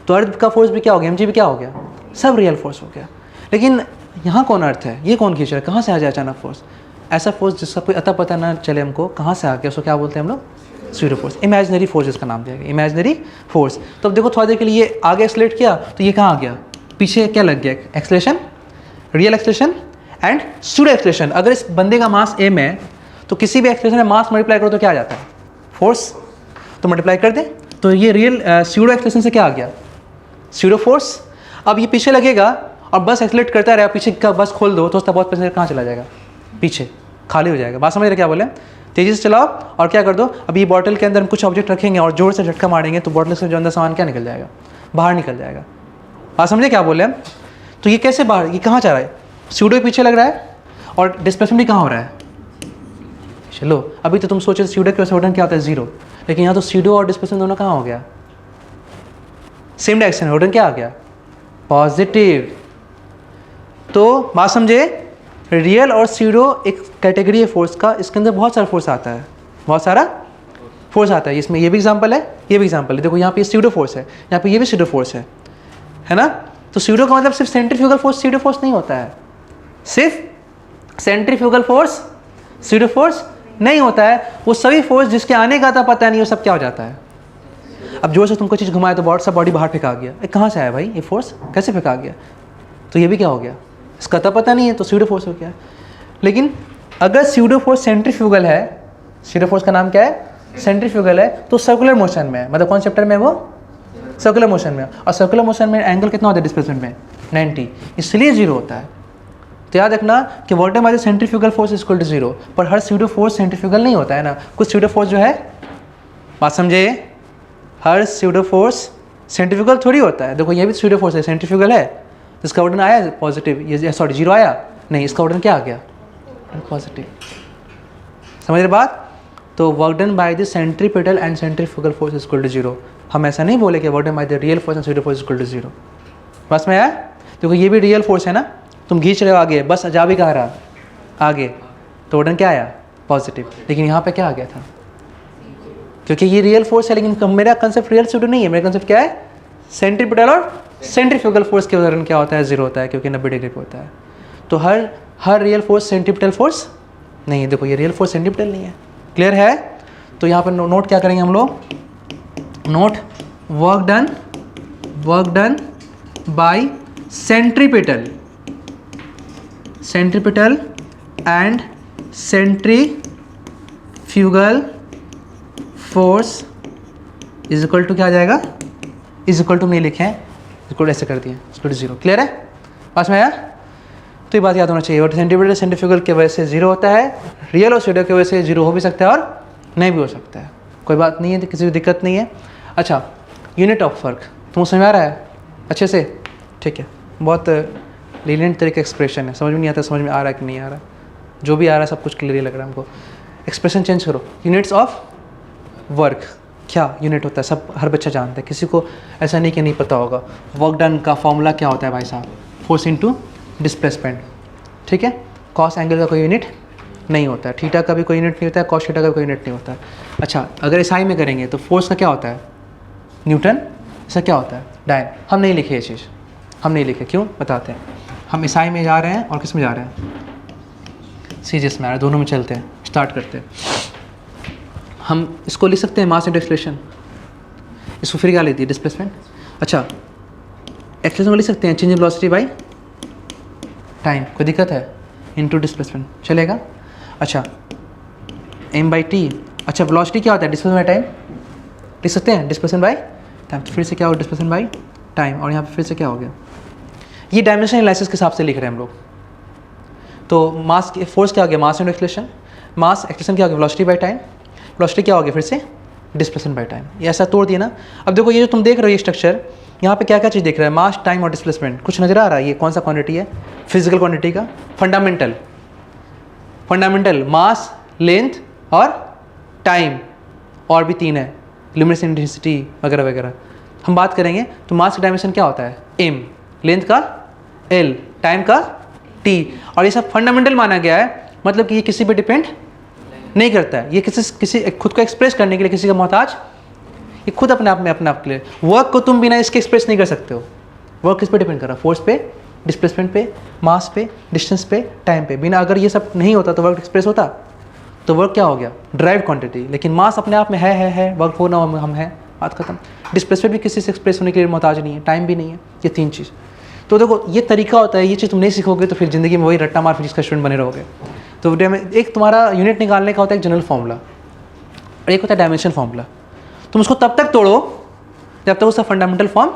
तो अर्थ का फोर्स भी क्या हो गया, mg भी क्या हो गया, सब रियल फोर्स हो गया। लेकिन यहाँ कौन अर्थ है, ये कौन खींच रहा है, कहाँ से आ जाए अचानक फोर्स, ऐसा फोर्स जिसका कोई अता पता ना चले हमको कहाँ से आ गया, उसको क्या बोलते हैं हम लोग, स्यूडो फोर्स, इमेजिनरी फोर्स इसका नाम दिया गया, इमेजिनरी फोर्स। तो अब देखो थोड़ा देर के लिए आगे एक्सेलेरेट किया तो ये कहाँ आ गया, पीछे क्या लग गया, acceleration, real acceleration and pseudo acceleration. अगर इस बंदे का मास m है तो किसी भी एक्सेलेरेशन में मास मल्टीप्लाई करो तो क्या आ जाता है, फोर्स। तो तो मल्टीप्लाई कर दें, तो ये रियल स्यूडो एक्सेलरेशन से क्या आ गया, स्यूडो फोर्स। अब ये पीछे लगेगा और बस एक्सलेट करता रहेगा, पीछे का बस खोल दो तो उसका बहुत पैसेंजर कहाँ चला जाएगा, पीछे खाली हो जाएगा। बात समझ रहे क्या बोले, तेज़ी से चलाओ और क्या कर दो, अभी बॉटल के अंदर हम कुछ ऑब्जेक्ट रखेंगे और जोर से झटका मारेंगे तो बॉटल से जो अंदर सामान क्या निकल जाएगा, बाहर निकल जाएगा। बात समझे क्या बोले हम। तो ये कैसे बाहर, ये कहाँ जा रहा है, स्यूडो पीछे लग रहा है और डिस्प्लेसमेंट भी कहाँ हो रहा है। चलो अभी तो तुम सोचो स्यूडो के वजह क्या होता है, जीरो, लेकिन यहाँ तो स्यूडो और डिस्प्लेसमेंट दोनों कहाँ हो गया, सेम डायरेक्शन, रोटेशन क्या आ गया, पॉजिटिव। तो बात समझे, रियल और स्यूडो एक कैटेगरी है फोर्स का, इसके अंदर बहुत सारा फोर्स आता है, बहुत सारा फोर्स आता है। इसमें ये भी एग्जांपल है, ये भी एग्जांपल है। देखो यहाँ पे स्यूडो फोर्स है, यहाँ पे ये भी स्यूडो फोर्स है ना। तो स्यूडो का मतलब सिर्फ सेंट्रीफ्यूगल फोर्स स्यूडो फोर्स नहीं होता है, सिर्फ सेंट्रीफ्यूगल फोर्स स्यूडो फोर्स नहीं होता है, वो सभी फोर्स जिसके आने का था पता नहीं वो सब क्या हो जाता है। अब जोर से तुमको चीज़ घुमाए तो सब बॉडी बाहर फेंका गया, कहाँ से आया भाई ये फोर्स, कैसे फेंका गया, तो ये भी क्या हो गया, इसका तो पता नहीं है, तो स्यूडो फोर्स हो गया। लेकिन अगर स्यूडो फोर्स सेंट्रीफ्यूगल है, स्यूडो फोर्स का नाम क्या है, सेंट्रीफ्यूगल है, तो सर्कुलर मोशन में है, मतलब कौन चैप्टर में, वो सर्कुलर मोशन में। और सर्कुलर मोशन में एंगल कितना होता है डिस्प्लेसमेंट में, 90, इसलिए जीरो होता है। तो याद रखना कि what am centrifugal force is equal to zero, पर हर स्यूडो फोर्स सेंट्रीफ्यूगल नहीं होता है ना, कुछ स्यूडो फोर्स जो है, बात समझे, हर स्यूडो फोर्स सेंट्रीफ्यूगल थोड़ी होता है। देखो ये भी स्यूडो फोर्स है, सेंट्रीफ्यूगल है, तो इसका ऑर्डर आया पॉजिटिव, ये सॉरी जीरो आया नहीं, इसका ऑर्डर क्या आ गया, पॉजिटिव। समझ रहे बात। तो work done by the centripetal and centrifugal force is equal to zero. हम ऐसा नहीं बोले कि work done by the real force and pseudo force is equal to zero. बस में आया। देखो ये भी रियल फोर्स है ना, तुम खींच रहे हो आगे, बस जा भी कहा रहा आगे, तो ऑर्डर क्या आया, पॉजिटिव। लेकिन यहाँ पे क्या आ गया था, क्योंकि ये रियल फोर्स है, लेकिन मेरा कंसेप्ट रियल स्यूडो नहीं है, मेरा कंसेप्ट क्या है, सेंट्रीपिटल और सेंट्रीफ्यूगल फोर्स के उदाहरण क्या होता है, जीरो होता है, क्योंकि 90 डिग्री पे होता है। तो हर रियल फोर्स सेंट्रीपिटल फोर्स नहीं है। देखो ये रियल फोर्स सेंट्रीपिटल नहीं है, क्लियर है। तो यहाँ पर नोट क्या करेंगे हम लोग, note work done by centripetal and centrifugal force is equal to क्या आ जाएगा, इज इक्वल टू नहीं लिखे हैं, इक्वल ऐसे कर दिए, इक्वल टू जीरो। क्लियर है, पास में आया। तो ये बात याद होना चाहिए, और सेंट्रीपिटल सेंट्रीफ्यूगल की वजह से जीरो होता है, रियल और स्यूडो की वजह से जीरो हो भी सकता है और नहीं भी हो सकता है, कोई बात नहीं है, किसी भी दिक्कत नहीं है। अच्छा, यूनिट ऑफ वर्क तुम समझ में आ रहा है अच्छे से, ठीक है। बहुत लीनियंट तरीके एक्सप्रेशन है, समझ में नहीं आता, समझ में आ रहा है कि नहीं आ रहा, जो भी आ रहा है सब कुछ क्लियर लग रहा है हमको। एक्सप्रेशन चेंज करो, यूनिट्स ऑफ वर्क, क्या यूनिट होता है सब हर बच्चा जानता है, किसी को ऐसा नहीं कि नहीं पता होगा। वर्क डन का फॉर्मूला क्या होता है भाई साहब, फोर्स इनटू डिस्प्लेसमेंट, ठीक है। कॉस एंगल का कोई यूनिट नहीं होता है, थीटा का भी कोई यूनिट नहीं होता है, कॉस थीटा का भी कोई यूनिट नहीं होता है। अच्छा, अगर एसआई में करेंगे तो फोर्स का क्या होता है, न्यूटन, इसका क्या होता है, डायन। हम नहीं लिखे ये चीज़, हम नहीं लिखे, क्यों बताते हैं। हम एसआई में जा रहे हैं और किस में जा रहे हैं, सीजीएस में आ रहे हैं, दोनों में चलते हैं, स्टार्ट करते हैं। हम इसको लिख सकते हैं मास इनटू एक्सेलरेशन, इसको फिर क्या लेती है, डिस्प्लेसमेंट। अच्छा, एक्सेलरेशन को लिख सकते हैं change in velocity by time, कोई दिक्कत है, इनटू डिस्प्लेसमेंट चलेगा। अच्छा, m बाई टी, अच्छा वेलोसिटी क्या होता है, डिस्प्लेसमेंट बाई टाइम लिख सकते हैं, डिस्प्लेसमेंट बाई टाइम। तो फिर से क्या होगा, डिस्प्लेसमेंट बाई टाइम, और यहाँ पे फिर से क्या हो गया, ये डायमेंशन एनालिसिस के हिसाब से लिख रहे हैं हम लोग। तो मास फोर्स क्या हो गया, मास इनटू एक्सेलरेशन, मास एक्सेलरेशन क्या हो गया, वेलोसिटी बाई टाइम, वेलोसिटी क्या हो गया फिर से डिस्प्लेसमेंट बाई टाइम। ये ऐसा तोड़ दिया ना। अब देखो ये जो तुम देख रहे हो ये स्ट्रक्चर, यहाँ पे क्या क्या चीज़ दिख रहा है, मास, टाइम और डिस्प्लेसमेंट, कुछ नजर आ रहा है, ये कौन सा क्वांटिटी है, फिजिकल क्वांटिटी का फंडामेंटल मास, लेंथ और टाइम, और भी तीन है, लुमिनस इंटेंसिटी वगैरह वगैरह। हम बात करेंगे तो मास का डायमेंशन क्या होता है, m, लेंथ का l, टाइम का t, और ये सब फंडामेंटल माना गया है, मतलब कि ये किसी पे डिपेंड नहीं करता है, ये किसी खुद को एक्सप्रेस करने के लिए किसी का मोहताज, ये खुद अपने आप में अपने आप के लिए। वर्क को तुम बिना इसके एक्सप्रेस नहीं कर सकते हो। वर्क किस पे डिपेंड कर रहा है, फोर्स पे, डिस्प्लेसमेंट पे, मास पे, डिस्टेंस पे, टाइम पे। बिना अगर ये सब नहीं होता तो वर्क एक्सप्रेस होता, तो वर्क क्या हो गया, ड्राइव क्वांटिटी। लेकिन मास अपने आप में है, वर्क हो ना हम है, बात खत्म। डिस्प्लेसमेंट भी किसी से एक्सप्रेस होने के लिए मोहताज नहीं है, टाइम भी नहीं है, ये तीन चीज़। तो देखो ये तरीका होता है, ये चीज़ तुम नहीं सीखोगे तो फिर ज़िंदगी में वही रट्टा मार फिजिक्स का स्टूडेंट बने रहोगे। तो एक तुम्हारा यूनिट निकालने का होता है एक जनरल फार्मूला, और एक होता है डायमेंशन फार्मूला। तुम उसको तब तक तोड़ो जब तक उसका फंडामेंटल फॉर्म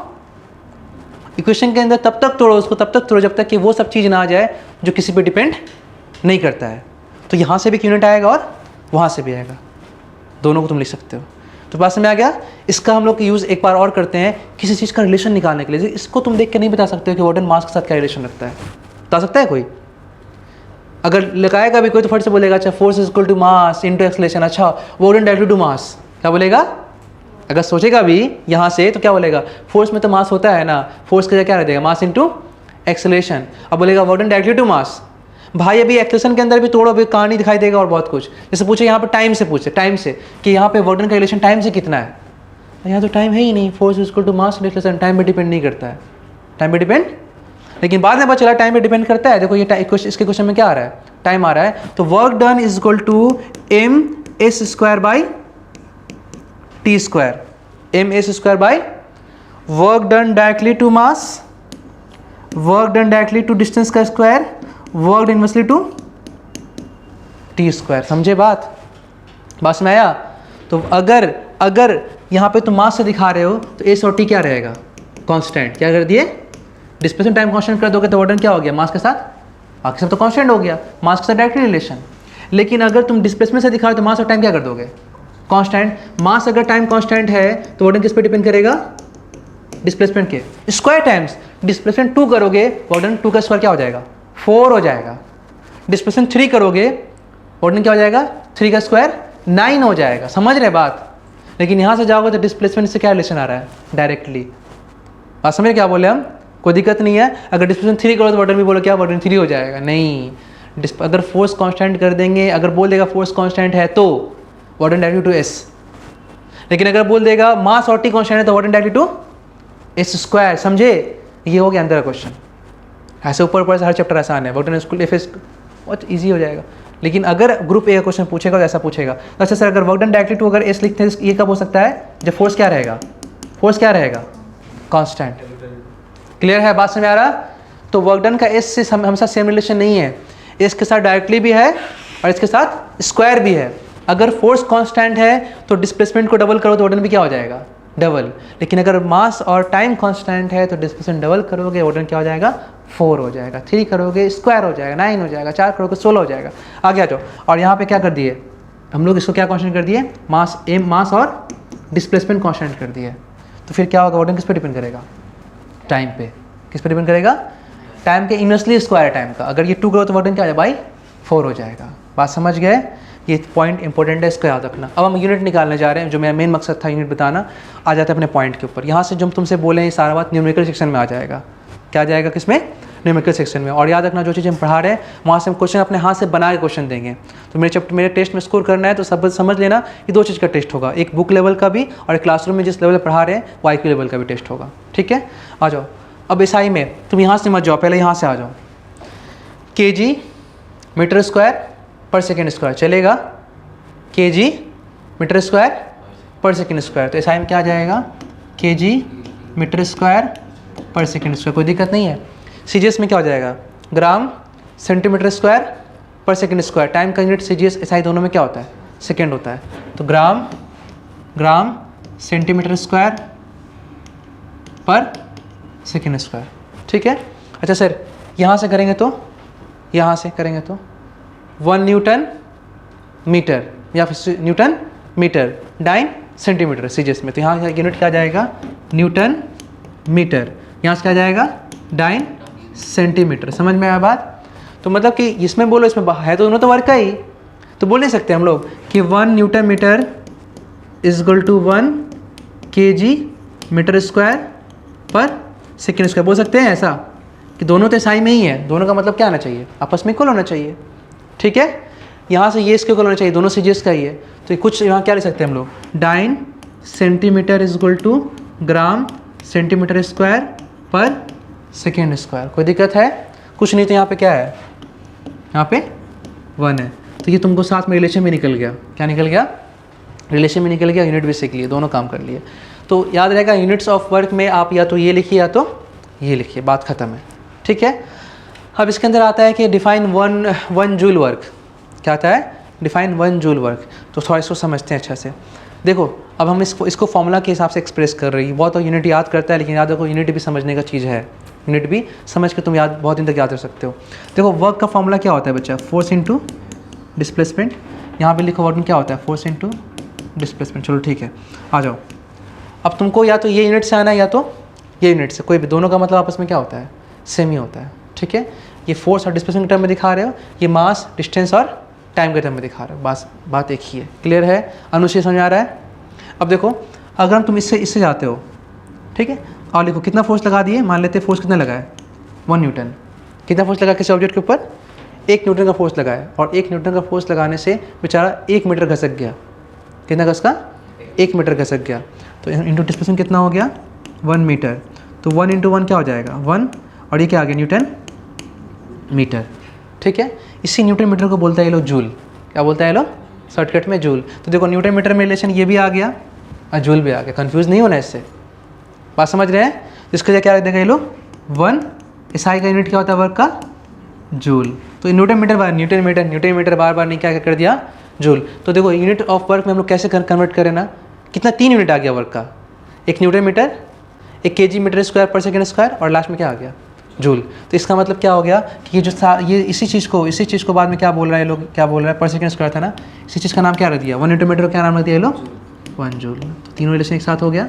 इक्वेशन के अंदर, तब तक तोड़ो उसको, तब तक तोड़ो जब तक कि वो सब चीज़ ना आ जाए जो किसी पे डिपेंड नहीं करता है। तो यहाँ से भी यूनिट आएगा और वहाँ से भी आएगा, दोनों को तुम लिख सकते हो। तो बात समझ में आ गया। इसका हम लोग यूज़ एक बार और करते हैं किसी चीज़ का रिलेशन निकालने के लिए। इसको तुम देख के नहीं बता सकते हो कि वॉर्डन मास के साथ क्या रिलेशन रखता है, बता सकता है कोई? अगर लगाएगा भी कोई तो फट से बोलेगा अच्छा force is equal to mass into acceleration, अच्छा वॉर्डन डायरेक्टली टू मास, क्या बोलेगा? अगर सोचेगा भी यहाँ से तो क्या बोलेगा, फोर्स में तो मास होता है ना, फोर्स का क्या रह जाएगा, मास इनटू एक्सेलरेशन। अब बोलेगा वॉर्डन डायरेक्टली टू मास, भाई अभी एक्सेलरेशन के अंदर भी तोड़ो, अभी कहानी दिखाई देगा और बहुत कुछ। जैसे पूछे यहाँ पे टाइम से, पूछे टाइम से कि यहाँ पे वॉर्डन का रिलेशन टाइम से कितना है, यहाँ तो टाइम है ही नहीं, force is equal to mass acceleration, time पे डिपेंड नहीं करता है, टाइम पे डिपेंड, लेकिन बाद में पता चला टाइम पे डिपेंड करता है। देखो ये इसके क्वेश्चन में क्या आ रहा है, टाइम आ रहा है, तो work done is equal to M S square by T square, M S square by work done directly to mass, work done directly to distance का square, work inversely to T square. समझे बात, बात में आया? तो अगर यहाँ पे तुम मास से दिखा रहे हो तो एस और टी क्या रहेगा, कांस्टेंट। क्या कर दिए, डिस्प्लेसमेंट टाइम कांस्टेंट कर दोगे तो वॉर्डन क्या हो गया, मास के साथ, बाकी सब तो कांस्टेंट हो गया, मास के साथ डायरेक्टली रिलेशन। लेकिन अगर तुम डिस्प्लेसमेंट से दिखा रहे हो तो मास और टाइम क्या कर दोगे, कांस्टेंट। मास अगर टाइम कांस्टेंट है तो वॉर्डन किस पे डिपेंड करेगा, डिस्प्लेसमेंट के स्क्वायर टाइम्स डिस्प्लेसमेंट 2 करोगे, वॉर्डन 2 का स्क्वायर क्या हो जाएगा, 4 हो जाएगा। डिस्प्लेसमेंट 3 करोगे, वॉर्डन क्या हो जाएगा, 3 का स्क्वायर 9 हो जाएगा। समझ रहे बात? लेकिन यहाँ से जाओगे तो डिस्प्लेसमेंट से क्या रिलेशन आ रहा है, डायरेक्टली। बात समझ क्या बोले हम, कोई दिक्कत नहीं है। अगर डिस्प्लेसमेंट 3 करो तो वॉर्डन भी बोलो क्या, वॉर्डन 3 हो जाएगा, नहीं। अगर फोर्स कांस्टेंट कर देंगे, अगर बोल देगा फोर्स कांस्टेंट है तो वॉर्डन डायरेक्टली टू एस, लेकिन अगर बोल देगा मास और टी कांस्टेंट है तो work done directly to S square. समझे, ये हो गया अंदर का क्वेश्चन। ऐसे ऊपर से हर चैप्टर आसान है, वॉर्डन स्कूल एफ एस बहुत ईजी हो जाएगा। लेकिन अगर ग्रुप ए का क्वेश्चन पूछेगा तो ऐसा पूछेगा, अच्छा सर अगर वर्क डन डायरेक्टली टू अगर एस लिखते हैं ये कब हो सकता है, जब फोर्स क्या रहेगा, फोर्स क्या रहेगा, कांस्टेंट। क्लियर है, बात समझ में आ रहा? तो वर्क डन का एस से हमेशा सेम रिलेशन नहीं है, एस के साथ डायरेक्टली भी है और इसके साथ स्क्वायर भी है। अगर फोर्स कांस्टेंट है तो डिस्प्लेसमेंट को डबल करो तो वॉर्डन भी क्या हो जाएगा, डबल। लेकिन अगर मास और टाइम कांस्टेंट है तो डिस्प्लेसमेंट डबल करोगे, वॉर्डन क्या हो जाएगा, 4 हो जाएगा। 3 करोगे स्क्वायर हो जाएगा, 9 हो जाएगा। 4 करोगे 16 हो जाएगा। आगे आ जाओ। और यहाँ पे क्या कर दिए हम लोग, इसको क्या कांस्टेंट कर दिए, मास, एम मास और डिस्प्लेसमेंट कांस्टेंट कर दिए। तो फिर क्या होगा, वॉर्डन किस पे डिपेंड करेगा, टाइम पे। किस पे डिपेंड करेगा, टाइम के इनवर्सली स्क्वायर टाइम का। अगर ये 2 करो तो वॉर्डन क्या हो जाएगा, बाई 4 हो जाएगा। बात समझ गए, ये पॉइंट इंपॉर्टेंट है, इसको याद रखना। अब हम यूनिट निकालने जा रहे हैं, जो मेरा मेन मकसद था यूनिट बताना, आ जाता है अपने पॉइंट के ऊपर। यहाँ से जो तुमसे बोले ये सारा बात न्यूमेरिकल सेक्शन में आ जाएगा। क्या आ जाएगा, किसमें, न्यूमेरिकल सेक्शन में। और याद रखना जो चीज़ हम पढ़ा रहे हैं वहाँ से हम क्वेश्चन अपने हाथ से बना के क्वेश्चन देंगे। तो मेरे टेस्ट में स्कोर करना है तो सब समझ लेना कि 2 चीज़ का टेस्ट होगा, एक बुक लेवल का भी और एक क्लासरूम में जिस लेवल पर पढ़ा रहे हैं वो IQ लेवल का भी टेस्ट होगा। ठीक है, आ जाओ। अब SI में तुम यहाँ से मत जाओ, पहले यहाँ से आ जाओ। kg metre square per second square चलेगा, kg metre square per second square. तो SI में क्या आ जाएगा, kg metre square per second square, कोई दिक्कत नहीं है। CGS में क्या हो जाएगा, ग्राम centimetre square per second square. Time का यूनिट CGS SI दोनों में क्या होता है, सेकेंड होता है। तो ग्राम centimetre square per second square. ठीक है, अच्छा सर यहाँ से करेंगे तो, यहाँ से करेंगे तो 1 न्यूटन मीटर या फिर newton metre dyne centimetre CGS में। तो यहाँ यूनिट क्या आ जाएगा, न्यूटन मीटर। यहाँ से क्या आ जाएगा, डाइन सेंटीमीटर। समझ में आया बात? तो मतलब कि इसमें बोलो, इसमें है तो दोनों तो वर्क का ही, तो बोल नहीं सकते हम लोग कि 1 newton metre is equal to 1 kg metre square per second square. बोल सकते हैं ऐसा कि दोनों तो SI में ही है, दोनों का मतलब क्या आना चाहिए, आपस में इक्वल होना चाहिए। ठीक है, यहाँ से ये इसके इक्वल होना चाहिए, दोनों CGS का ही है। तो कुछ यहाँ क्या लिख सकते हैं हम लोग, dyne centimetre is equal to gram centimetre square per second square. कोई दिक्कत है, कुछ नहीं। तो यहाँ पे क्या है, यहाँ पे 1 है। तो ये तुमको साथ में रिलेशन भी निकल गया। क्या निकल गया, रिलेशन भी निकल गया, यूनिट भी सीख लिए, दोनों काम कर लिए। तो याद रहेगा यूनिट्स ऑफ वर्क में आप या तो ये लिखिए या तो ये लिखिए, बात खत्म है। ठीक है, अब इसके अंदर आता है कि डिफाइन वन जूल वर्क। क्या आता है, डिफाइन 1 जूल वर्क। तो थोड़ा इसको समझते हैं अच्छा से। देखो अब हम इसको फॉर्मूला के हिसाब से एक्सप्रेस कर रही है। बहुत तो यूनिट याद करता है, लेकिन याद रखो यूनिट भी समझने का चीज़ है। यूनिट भी समझ के तुम याद बहुत दिन तक याद रख सकते हो। देखो वर्क का फॉर्मूला क्या होता है बच्चा, फोर्स इंटू डिस्प्लेसमेंट। यहाँ पे लिखो वर्क में क्या होता है, फोर्स इंटू डिस्प्लेसमेंट। चलो ठीक है, आ जाओ। अब तुमको या तो ये यूनिट से आना है या तो ये यूनिट से, कोई भी, दोनों का मतलब आपस में क्या होता है, सेम ही होता है। ठीक है, ये फोर्स और डिस्प्लेसमेंट के टर्म में दिखा रहे हो, ये मास, डिस्टेंस और टाइम के टर्म में दिखा रहे हो। बस बात एक ही है। क्लियर है, अनुच्छेद समझ आ रहा है। अब देखो अगर तुम इससे जाते हो, ठीक है, और लिखो कितना फोर्स लगा दिए, मान लेते फोर्स कितना लगा है 1 न्यूटन। कितना फोर्स लगा किसी ऑब्जेक्ट के ऊपर, 1 न्यूटन का फोर्स लगाया, और 1 न्यूटन का फोर्स लगाने से बेचारा 1 मीटर घसक गया। कितना घसका, 1 मीटर घसक गया। तो इंटू डिस्प्लेसमेंट कितना हो गया, 1 मीटर। तो 1 इंटू 1 क्या हो जाएगा, 1, और ये क्या आ गया, न्यूटन मीटर। ठीक है, इसी न्यूटन मीटर को बोलता है ये लोग जूल। क्या बोलता है ये लोग शॉर्टकट में, जूल। तो देखो न्यूटन मीटर में रिलेशन ये भी आ गया और जूल भी आ गया। कंफ्यूज नहीं होना इससे, बात समझ रहे हैं। इसके लिए क्या रख देगा ये लोग 1, एसआई का यूनिट क्या होता है वर्क का, जूल। तो न्यूटन मीटर बार न्यूटन मीटर, न्यूटन मीटर बार बार नहीं क्या कर दिया, जूल। तो देखो यूनिट ऑफ वर्क में हम लोग कैसे कन्वर्ट करें ना, कितना 3 यूनिट आ गया वर्क का, 1 newton metre, 1 KG metre square per second square, और लास्ट में क्या आ गया, जूल। तो इसका मतलब क्या हो गया कि ये जो ये इसी चीज़ को बाद में क्या बोल रहा है ये लोग, क्या बोल रहा है, पर सेकंड स्क्वायर था ना, इसी चीज़ का नाम क्या रख दिया, 1 न्यूटन मीटर का क्या नाम रख दिया ये लोग, 1 जूल। तो तीनों रिलेशन एक साथ हो गया।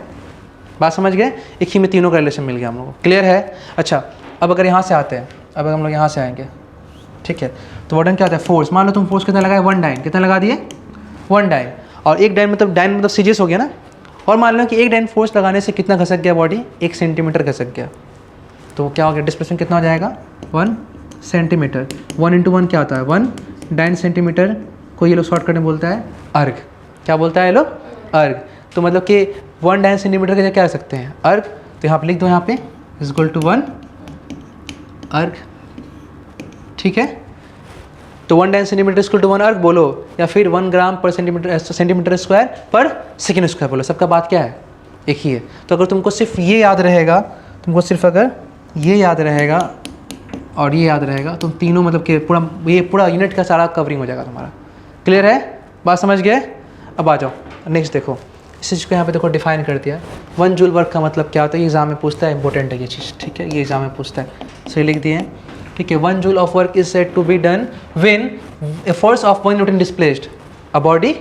बात समझ गए, एक ही में तीनों का रिलेशन मिल गया हम लोग को। क्लियर है। अच्छा अब अगर यहाँ से आते हैं, अब हम लोग यहाँ से आएंगे, ठीक है, तो वर्डन क्या होता है, फोर्स। मान लो तुम फोर्स कितना लगाए, 1 डाइन, कितना लगा दिए, 1 डाइन। और 1 डाइन मतलब सीजीएस हो गया ना। और मान लो कि 1 डाइन फोर्स लगाने से कितना घसक गया बॉडी, 1 सेंटीमीटर घसक गया। तो क्या हो गया, डिस्प्लेसमेंट कितना हो जाएगा, 1 सेंटीमीटर। 1 इंटू 1 क्या होता है, 1 डाइन सेंटीमीटर को ये लोग शॉर्टकट में बोलता है अर्ग। क्या बोलता है ये लोग, अर्ग। तो मतलब कि 1 डाइन सेंटीमीटर का क्या रख सकते हैं, अर्ग। तो यहाँ पे लिख दो, यहाँ पे इज इक्वल टू 1 अर्ग। ठीक है, तो 1 डाइन सेंटीमीटर इक्वल टू 1 अर्ग बोलो, या फिर 1 ग्राम पर centimetre square per second square बोलो। सबका बात क्या है, एक ही है। तो अगर तुमको सिर्फ ये याद रहेगा, तुमको सिर्फ अगर ये याद रहेगा और ये याद रहेगा, तो तीनों मतलब कि पूरा यूनिट का सारा कवरिंग हो जाएगा तुम्हारा। क्लियर है, बात समझ गए। अब आ जाओ नेक्स्ट, देखो इस चीज़ को यहाँ पे देखो डिफाइन कर दिया। 1 जूल वर्क का मतलब क्या होता है, एग्जाम में पूछता है, इंपॉर्टेंट है ये चीज़। ठीक है, ये एग्जाम में पूछता है, सही लिख दिए। ठीक है, 1 joule of work is said to be done when a force of 1 newton displaced a body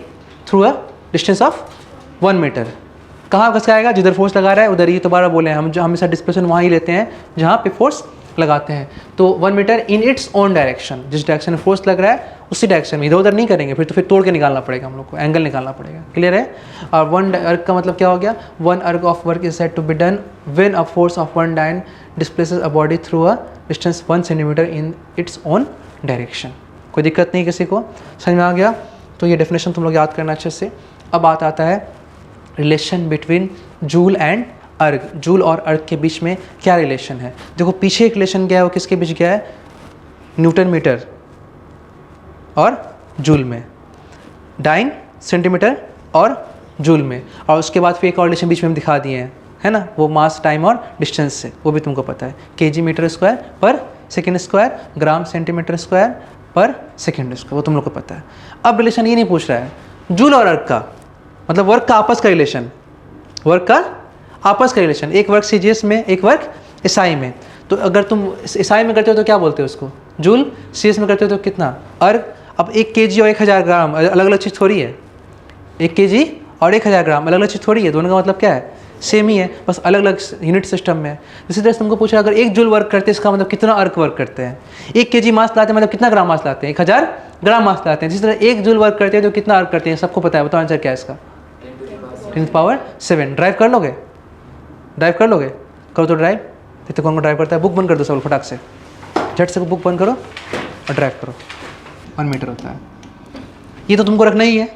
through a distance of 1 metre. कहाँ घसकाएगा, जिधर फोर्स लगा रहा है उधर ही। तो बार बोले हम जो हमेशा डिस्प्लेसमेंट वहाँ ही लेते हैं जहाँ पे फोर्स लगाते हैं। तो 1 metre in its own direction, जिस डायरेक्शन में फोर्स लग रहा है उसी डायरेक्शन में, इधर उधर नहीं करेंगे फिर। तो फिर तोड़ के निकालना पड़ेगा हम लोग को, एंगल निकालना पड़ेगा। क्लियर है। और 1 अर्ग का मतलब क्या हो गया, 1 erg of work is said to be done when a force of 1 dyne displaces a body through a distance 1 centimetre in its own direction. कोई दिक्कत नहीं किसी को, समझ में आ गया। तो ये डेफिनेशन तुम लोग याद करना अच्छे से। अब बात आता है रिलेशन बिटवीन जूल एंड अर्ग। जूल और अर्ग के बीच में क्या रिलेशन है। देखो पीछे एक रिलेशन गया है, वो किसके बीच गया है, न्यूटन मीटर और जूल में, डाइन सेंटीमीटर और जूल में। और उसके बाद फिर एक और रिलेशन बीच में हम दिखा दिए हैं, है ना, वो मास, टाइम और डिस्टेंस से, वो भी तुमको पता है, KG metre square per second square, ग्राम centimetre square per second square, वो तुम लोग को पता है। अब रिलेशन ये नहीं पूछ रहा है जूल और अर्ग का, मतलब वर्क का आपस का रिलेशन, वर्क का आपस का रिलेशन। एक वर्क सीजीएस में, एक वर्क एसआई में। तो अगर तुम एसआई में करते हो तो क्या बोलते हो उसको, जूल। सीजीएस में करते हो तो कितना, अर्ग। अब 1 केजी और 1000 ग्राम अलग अलग चीज़ थोड़ी है, 1 केजी और 1000 ग्राम अलग अलग चीज़ थोड़ी है, दोनों का मतलब क्या है, सेम ही है, बस अलग अलग यूनिट सिस्टम में है। इसी तरह से तुमको पूछा अगर 1 जूल वर्क करते हैं, इसका मतलब कितना अर्ग वर्क करते हैं। 1 केजी मास लाते हैं मतलब कितना ग्राम मास लाते हैं, 1000 ग्राम मास लाते हैं। जिस तरह 1 जूल वर्क करते हैं तो कितना अर्ग करते हैं, सबको पता है। बताओ आंसर क्या है इसका, 10⁻⁷। ड्राइव कर लोगे, ड्राइव कर लोगे, करो तो ड्राइव। देखते कौन को ड्राइव करता है, बुक बंद कर दो सब फटाक से, झट से बुक बंद करो और ड्राइव करो। 1 मीटर होता है, ये तो तुमको रखना ही है।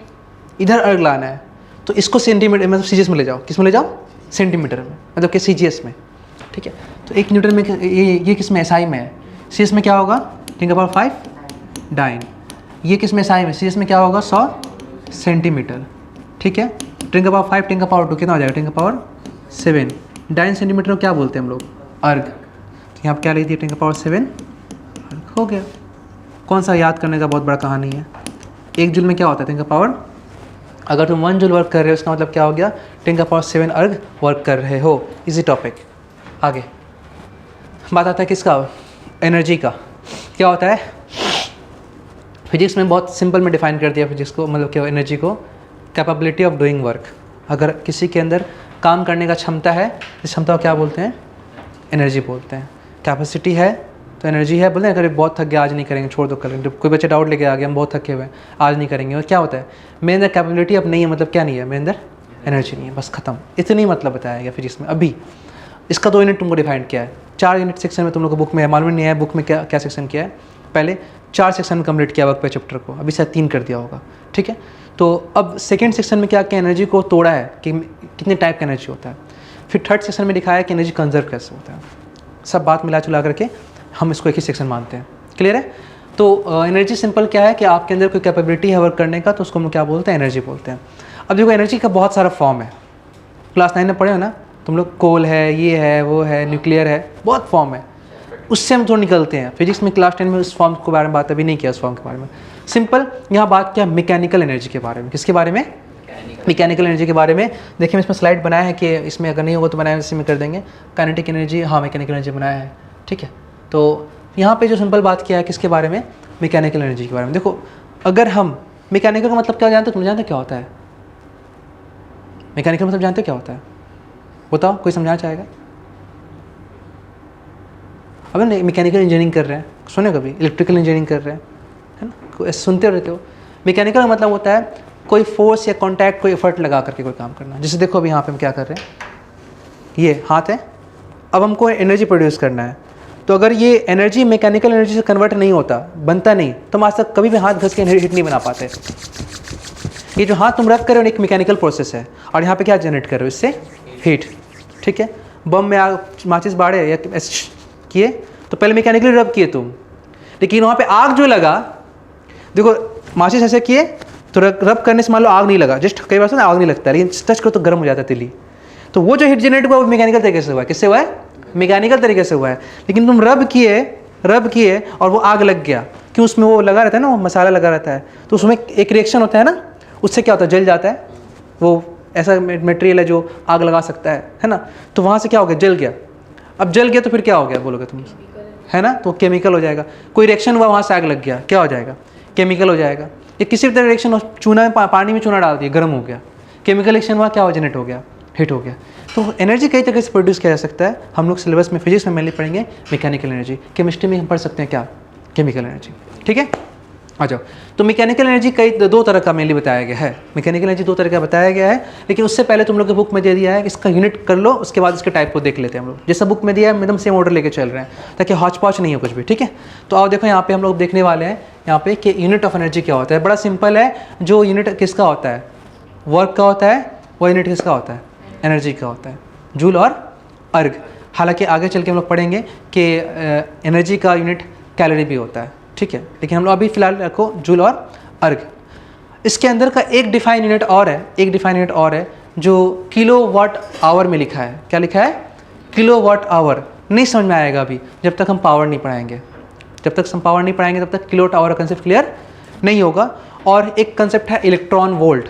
इधर अर्ग लाना है तो इसको सेंटीमीटर मतलब सीजीएस में ले जाओ। किस में ले जाओ, सेंटीमीटर में, मतलब कि सीजीएस में। ठीक है, तो 1 न्यूटन में ये किस में, एसआई में है। सीजीएस में क्या होगा, 10⁻⁵ डाइन। ये किस में, एसआई में। सीजीएस में क्या होगा, 100 सेंटीमीटर। ठीक है, 10⁻⁵ 10⁻² कितना हो जाएगा, 10⁻⁷। डाइन सेंटीमीटर को क्या बोलते हैं हम लोग, अर्ग। तो यहाँ पर क्या लिख दिया, 10⁻⁷ अर्ग हो गया। कौन सा याद करने का बहुत बड़ा कहानी है। 1 जूल में क्या होता है, 10⁻⁷ अगर तुम 1 जूल वर्क कर रहे हो इसका मतलब क्या हो गया, 10⁻7 अर्ग वर्क कर रहे हो। Easy topic. आगे बात आता है किसका, एनर्जी का। क्या होता है फिजिक्स में, बहुत सिंपल में डिफाइन कर दिया फिजिक्स को, मतलब क्या एनर्जी को, कैपेबिलिटी ऑफ डूइंग वर्क। अगर किसी के अंदर काम करने का क्षमता है, इस क्षमता को क्या बोलते हैं, एनर्जी बोलते हैं। कैपेसिटी है तो एनर्जी है, बोलते हैं अगर बहुत थक गया आज नहीं करेंगे, छोड़ दो करेंगे। कोई बच्चे डाउट लेके आ गए हम बहुत थके हुए हैं आज नहीं करेंगे, और क्या होता है मेरे अंदर कैपेबिलिटी अब नहीं है, मतलब क्या नहीं है, मेरे अंदर एनर्जी नहीं है, बस खत्म। इतनी मतलब बताया गया फिजिक्स में। अभी इसका 2 यूनिट तुमको डिफाइन किया है, 4 यूनिट सेक्शन में तुम लोग को बुक में है, मालूम नहीं है बुक में क्या क्या सेक्शन किया है। पहले 4 सेक्शन में कंप्लीट किया वर्क पे चैप्टर को, अभी शायद 3 कर दिया होगा, ठीक है। तो अब सेकेंड सेक्शन में क्या क्या एनर्जी को तोड़ा है कि कितने टाइप का एनर्जी होता है। फिर थर्ड सेक्शन में दिखाया है कि एनर्जी कंजर्व कैसे होता है। सब बात मिला जुला करके हम इसको एक ही सेक्शन मानते हैं। क्लियर है। तो एनर्जी सिंपल क्या है कि आपके अंदर कोई कैपेबिलिटी है वर्क करने का, तो उसको हम क्या बोलते हैं, एनर्जी बोलते हैं। अब देखो एनर्जी का बहुत सारा फॉर्म है, क्लास 9 में पढ़े हो ना तुम लोग, कोल है, ये है, वो है, न्यूक्लियर है, बहुत फॉर्म है, उससे हम थोड़ा निकलते हैं। फिजिक्स में क्लास 10 में उस फॉर्म के बारे में बात अभी नहीं किया, उस फॉर्म के बारे में। सिंपल यहाँ बात क्या, मैकेनिकल एनर्जी के बारे में। किसके बारे में, मैकेनिकल एनर्जी के बारे में। देखिए इसमें स्लाइड बनाया है कि इसमें अगर नहीं होगा तो बनाया इसी में कर देंगे। काइनेटिक एनर्जी, हाँ मैकेनिकल एनर्जी बनाया है, ठीक है। तो यहाँ पे जो सिंपल बात किया है किसके बारे में, मैकेनिकल एनर्जी के बारे में। देखो अगर हम मैकेनिकल का मतलब क्या जानते हो, तुम जानते क्या होता है मैकेनिकल मतलब, जानते क्या होता है, बताओ कोई समझाना चाहेगा। अब मैकेनिकल इंजीनियरिंग कर रहे हैं, सुने कभी इलेक्ट्रिकल इंजीनियरिंग कर रहे हैं, है ना, सुनते रहते हो। मैकेनिकल का मतलब होता है कोई फोर्स या कॉन्टैक्ट, कोई एफर्ट लगा करके कोई काम करना। जैसे देखो अभी यहाँ पे हम क्या कर रहे हैं, ये हाथ है, अब हमको एनर्जी प्रोड्यूस करना है। तो अगर ये एनर्जी मैकेनिकल एनर्जी से कन्वर्ट नहीं होता, बनता नहीं, तो हम आज तक कभी भी हाथ घस के हीट नहीं बना पाते। ये जो हाथ तुम रब कर रहे हो एक मैकेनिकल प्रोसेस है, और यहाँ पे क्या जनरेट कर रहे हो, इससे हीट, ठीक है। बम में आग माचिस बाढ़े या किए तो पहले मैकेनिकली रब किए तुम, लेकिन वहाँ पे आग जो लगा, देखो माचिस ऐसे किए तो रब करने से मान लो आग नहीं लगा, जस्ट कई बार आग नहीं लगता, लेकिन टच करो तो गर्म हो जाता है तिली। तो वो जो हीट जनरेट हुआ वो मैकेनिकल तरीके से हुआ है। किससे हुआ है, मैकेनिकल तरीके से हुआ है। लेकिन तुम रब किए और वो आग लग गया, क्यों, उसमें वो लगा रहता है ना, वो मसाला लगा रहता है, तो उसमें एक रिएक्शन होता है ना, उससे क्या होता है, जल जाता है। वो ऐसा मटेरियल है जो आग लगा सकता है ना। तो वहाँ से क्या हो गया, जल गया। अब जल गया तो फिर क्या हो गया बोलोगे तुम, है ना, तो केमिकल हो जाएगा। कोई रिएक्शन हुआ, वहाँ से आग लग गया, क्या हो जाएगा, केमिकल हो जाएगा। ये किसी भी तरह रिएक्शन हो, चूना में पानी में चूना डाल दिया, गर्म हो गया, केमिकल रिएक्शन हुआ, क्या हो, जनरेट हो गया, हीट हो गया। तो एनर्जी कई तरीके से प्रोड्यूस किया जा सकता है। हम लोग सिलेबस में फिजिक्स में मेनली पढ़ेंगे मैकेनिकल एनर्जी, केमिस्ट्री में हम पढ़ सकते हैं क्या, केमिकल एनर्जी, ठीक है। आ जाओ। तो मैकेनिकल एनर्जी कई 2 तरह का मेनली बताया गया है। मैकेनिकल एनर्जी 2 तरह का बताया गया है, लेकिन उससे पहले तुम लोग के बुक में दे दिया है, इसका यूनिट कर लो, उसके बाद इसके टाइप को देख लेते हैं हम लोग। जैसा बुक में दिया है एकदम सेम ऑर्डर लेके चल रहे हैं, ताकि हॉच पॉच नहीं हो कुछ भी, ठीक है। तो आओ देखो यहाँ पे हम लोग देखने वाले हैं यहाँ पे कि यूनिट ऑफ एनर्जी क्या होता है। बड़ा सिंपल है, जो यूनिट किसका होता है, वर्क का होता है, वो यूनिट किसका होता है, एनर्जी का होता है, जूल और अर्ग। हालांकि आगे चल के हम लोग पढ़ेंगे कि एनर्जी का यूनिट कैलोरी भी होता है, ठीक है, लेकिन हम लोग अभी फिलहाल रखो जूल और अर्ग। इसके अंदर का एक डिफाइन यूनिट और है, एक डिफाइन यूनिट और है जो किलो वाट आवर में लिखा है। क्या लिखा है, किलो वाट आवर। नहीं समझ में आएगा अभी जब तक हम पावर नहीं पढ़ाएंगे, जब तक हम पावर नहीं पढ़ाएंगे तब तक किलो वाट आवर का कंसेप्ट क्लियर नहीं होगा। और एक कंसेप्ट है इलेक्ट्रॉन वोल्ट,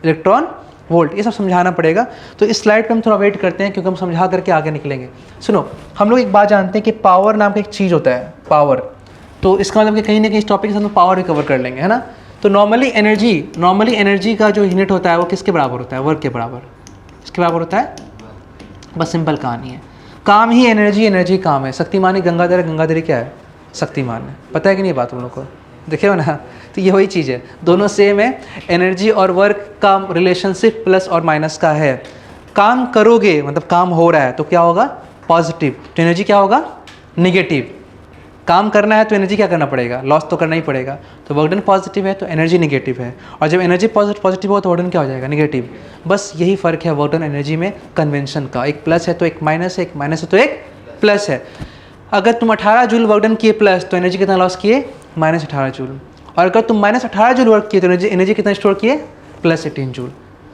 इलेक्ट्रॉन वोल्ट, ये सब समझाना पड़ेगा। तो इस स्लाइड पे हम थोड़ा वेट करते हैं, क्योंकि हम समझा करके आगे निकलेंगे। सुनो, हम लोग एक बात जानते हैं कि पावर नाम का एक चीज़ होता है, पावर। तो इसका मतलब कि कहीं ना कहीं इस टॉपिक से हम पावर भी कवर कर लेंगे, है ना। तो नॉर्मली एनर्जी का जो यूनिट होता है वो किसके बराबर होता है, वर्क के बराबर। इसके बराबर होता है, बस सिंपल कहानी है। काम ही एनर्जी, एनर्जी काम है। शक्तिमान ही गंगाधर है, गंगाधर क्या है, शक्तिमान है। पता है कि नहीं बात तुम लोग को, देखे हो ना। तो ये वही चीज़ है, दोनों सेम है। एनर्जी और वर्क का रिलेशनशिप प्लस और माइनस का है। काम करोगे मतलब काम हो रहा है तो क्या होगा, पॉजिटिव, तो एनर्जी क्या होगा, निगेटिव। काम करना है तो एनर्जी क्या करना पड़ेगा, लॉस तो करना ही पड़ेगा। तो वर्क डन पॉजिटिव है तो एनर्जी निगेटिव है, और जब एनर्जी पॉजिटिव हो तो वर्क डन क्या हो जाएगा, निगेटिव। बस यही फ़र्क है वर्क डन एनर्जी में कन्वेंशन का। एक प्लस है तो एक माइनस है, एक माइनस है तो एक प्लस है। अगर तुम 18 जूल वर्क डन किए प्लस, तो एनर्जी कितना लॉस किए, -18 जूल। और अगर तुम -18 जूल वर्क किए तो एनर्जी कितना स्टोर किए, +18 जूल।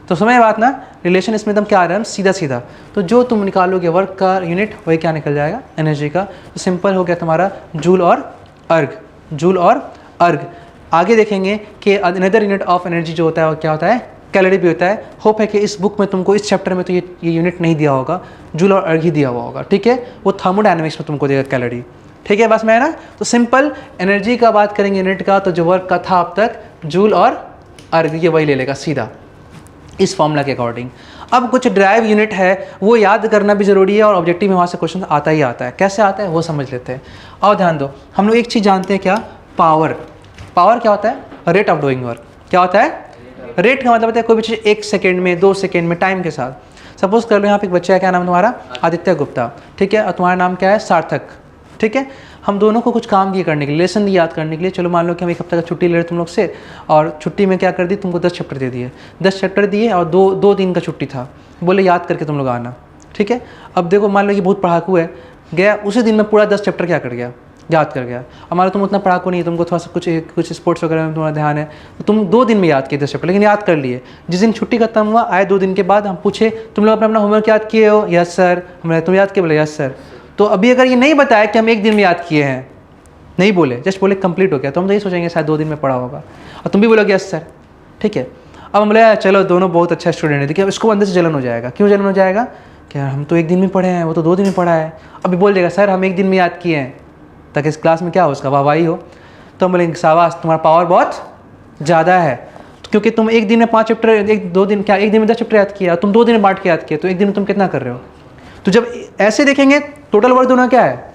तो समझ बात ना, रिलेशन इसमें एकदम क्या आ रहा है, सीधा सीधा। तो जो तुम निकालोगे वर्क का यूनिट वही क्या निकल जाएगा, एनर्जी का। तो सिंपल हो गया तुम्हारा जूल और अर्ग, जूल और अर्ग। आगे देखेंगे कि अनदर यूनिट ऑफ एनर्जी जो होता है वो क्या होता है, कैलोरी भी होता है। होप है कि इस बुक में तुमको इस चैप्टर में तो ये यूनिट नहीं दिया होगा, जूल और अर्ग ही दिया हुआ होगा, ठीक है। वो थर्मोडायनेमिक्स में तुमको देगा कैलोरी, ठीक है। बस मैं ना तो सिंपल एनर्जी का बात करेंगे यूनिट का, तो जो वर्क का था अब तक जूल और अर्ग, ये वही ले लेगा सीधा इस फॉर्मूला के अकॉर्डिंग। अब कुछ ड्राइव यूनिट है वो याद करना भी ज़रूरी है और ऑब्जेक्टिव में वहाँ से क्वेश्चन आता ही आता है। कैसे आता है वो समझ लेते हैं। और ध्यान दो, हम लोग एक चीज़ जानते हैं, क्या? पावर। पावर क्या होता है? Rate of doing work. क्या होता है? रेट का मतलब होता है कोई भी चीज़ 1 सेकेंड में, 2 सेकेंड में, टाइम के साथ। सपोज कर लो यहाँ पे एक बच्चा है, क्या नाम तुम्हारा? आदित्य गुप्ता, ठीक है। और तुम्हारा नाम क्या है? सार्थक, ठीक है। हम दोनों को कुछ काम दिए करने के लिए, लेसन याद करने के लिए। चलो मान लो कि हम 1 हफ्ते का छुट्टी ले रहे तुम लोग से, और छुट्टी में क्या कर दी तुमको 10 चैप्टर दे दिए। 10 चैप्टर दिए और दो दिन का छुट्टी था, बोले याद करके तुम लोग आना, ठीक है। अब देखो मान लो कि बहुत पढ़ाकू है, गया उसी दिन में पूरा 10 चैप्टर क्या कर गया? याद कर गया। हमारा तुम उतना पढ़ाकू नहीं है, तुमको थोड़ा सा कुछ स्पोर्ट्स वगैरह में तुम्हारा ध्यान है, तो तुम 2 दिन में याद किए 10 चैप्टर, लेकिन याद कर लिए। जिस दिन छुट्टी खत्म हुआ, आए 2 दिन के बाद, हम पूछे तुम लोग अपना होमवर्क याद किए हो? Yes sir. हमने तुम याद किए? बोले यस सर। तो अभी अगर ये नहीं बताया कि हम 1 दिन में याद किए हैं, नहीं बोले, जस्ट बोले कंप्लीट हो गया, तो हम तो यही सोचेंगे शायद 2 दिन में पढ़ा होगा, और तुम भी बोलोगे यस सर, ठीक है। अब हम बोले चलो दोनों बहुत अच्छा स्टूडेंट है, देखिए अब इसको अंदर से जलन हो जाएगा। क्यों जलन हो जाएगा? क्या हम तो 1 दिन में पढ़े हैं, वो तो 2 दिन में पढ़ा है। अभी बोल देगा सर हम 1 दिन में याद किए हैं, ताकि इस क्लास में क्या हो, उसका वाहवाही हो। तो हम बोलेंगे शाबाश, तुम्हारा पावर बहुत ज़्यादा है, क्योंकि तुम 1 दिन में 5 चैप्टर, 1-2 दिन क्या 1 दिन में 10 चैप्टर याद किया, तुम 2 दिन में बांट के याद किया, तो 1 दिन में तुम कितना कर रहे हो? तो जब ऐसे देखेंगे टोटल वर्क दोनों क्या है,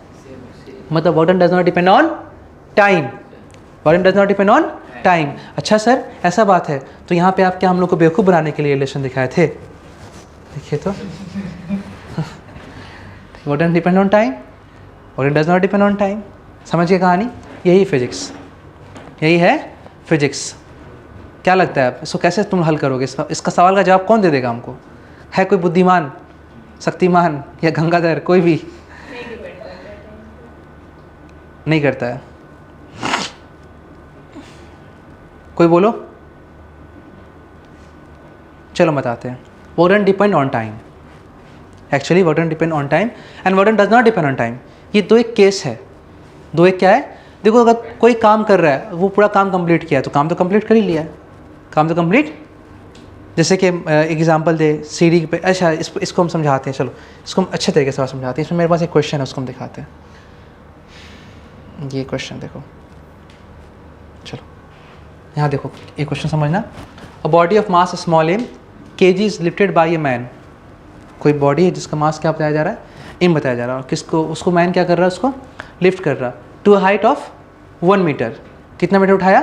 मतलब work done does not depend on time, work does not depend on time. अच्छा सर ऐसा बात है, तो यहाँ पे आप क्या हम लोग को बेवकूफ़ बनाने के लिए रिलेशन दिखाए थे? देखिए तो work done depend on time, work does not depend on time. समझिए कहानी, यही फिजिक्स, यही है फिजिक्स। क्या लगता है इसको कैसे तुम हल करोगे? इसका सवाल का जवाब कौन दे देगा हमको? है कोई बुद्धिमान, शक्तिमान या गंगाधर? कोई भी नहीं करता है। कोई बोलो, चलो बताते हैं। Work done depend on time, actually work done depend on time and work done does not depend on time. ये 2 एक केस है, 2 एक क्या है? देखो अगर कोई काम कर रहा है, वो पूरा काम कंप्लीट किया है, तो काम तो कंप्लीट कर ही लिया है, काम तो कंप्लीट। जैसे कि एग्जांपल दे सीढ़ी पे, अच्छा इसको हम समझाते हैं, चलो इसको हम अच्छे तरीके से समझाते हैं। इसमें मेरे पास एक क्वेश्चन है, उसको हम दिखाते हैं। ये क्वेश्चन देखो, चलो यहाँ देखो, एक क्वेश्चन समझना। A body of mass small m kg is lifted bye a man. कोई बॉडी है जिसका मास क्या बताया जा रहा है? m बताया जा रहा है, और किसको, उसको मैन क्या कर रहा है? उसको लिफ्ट कर रहा, टू हाइट ऑफ 1 मीटर। कितना मीटर उठाया?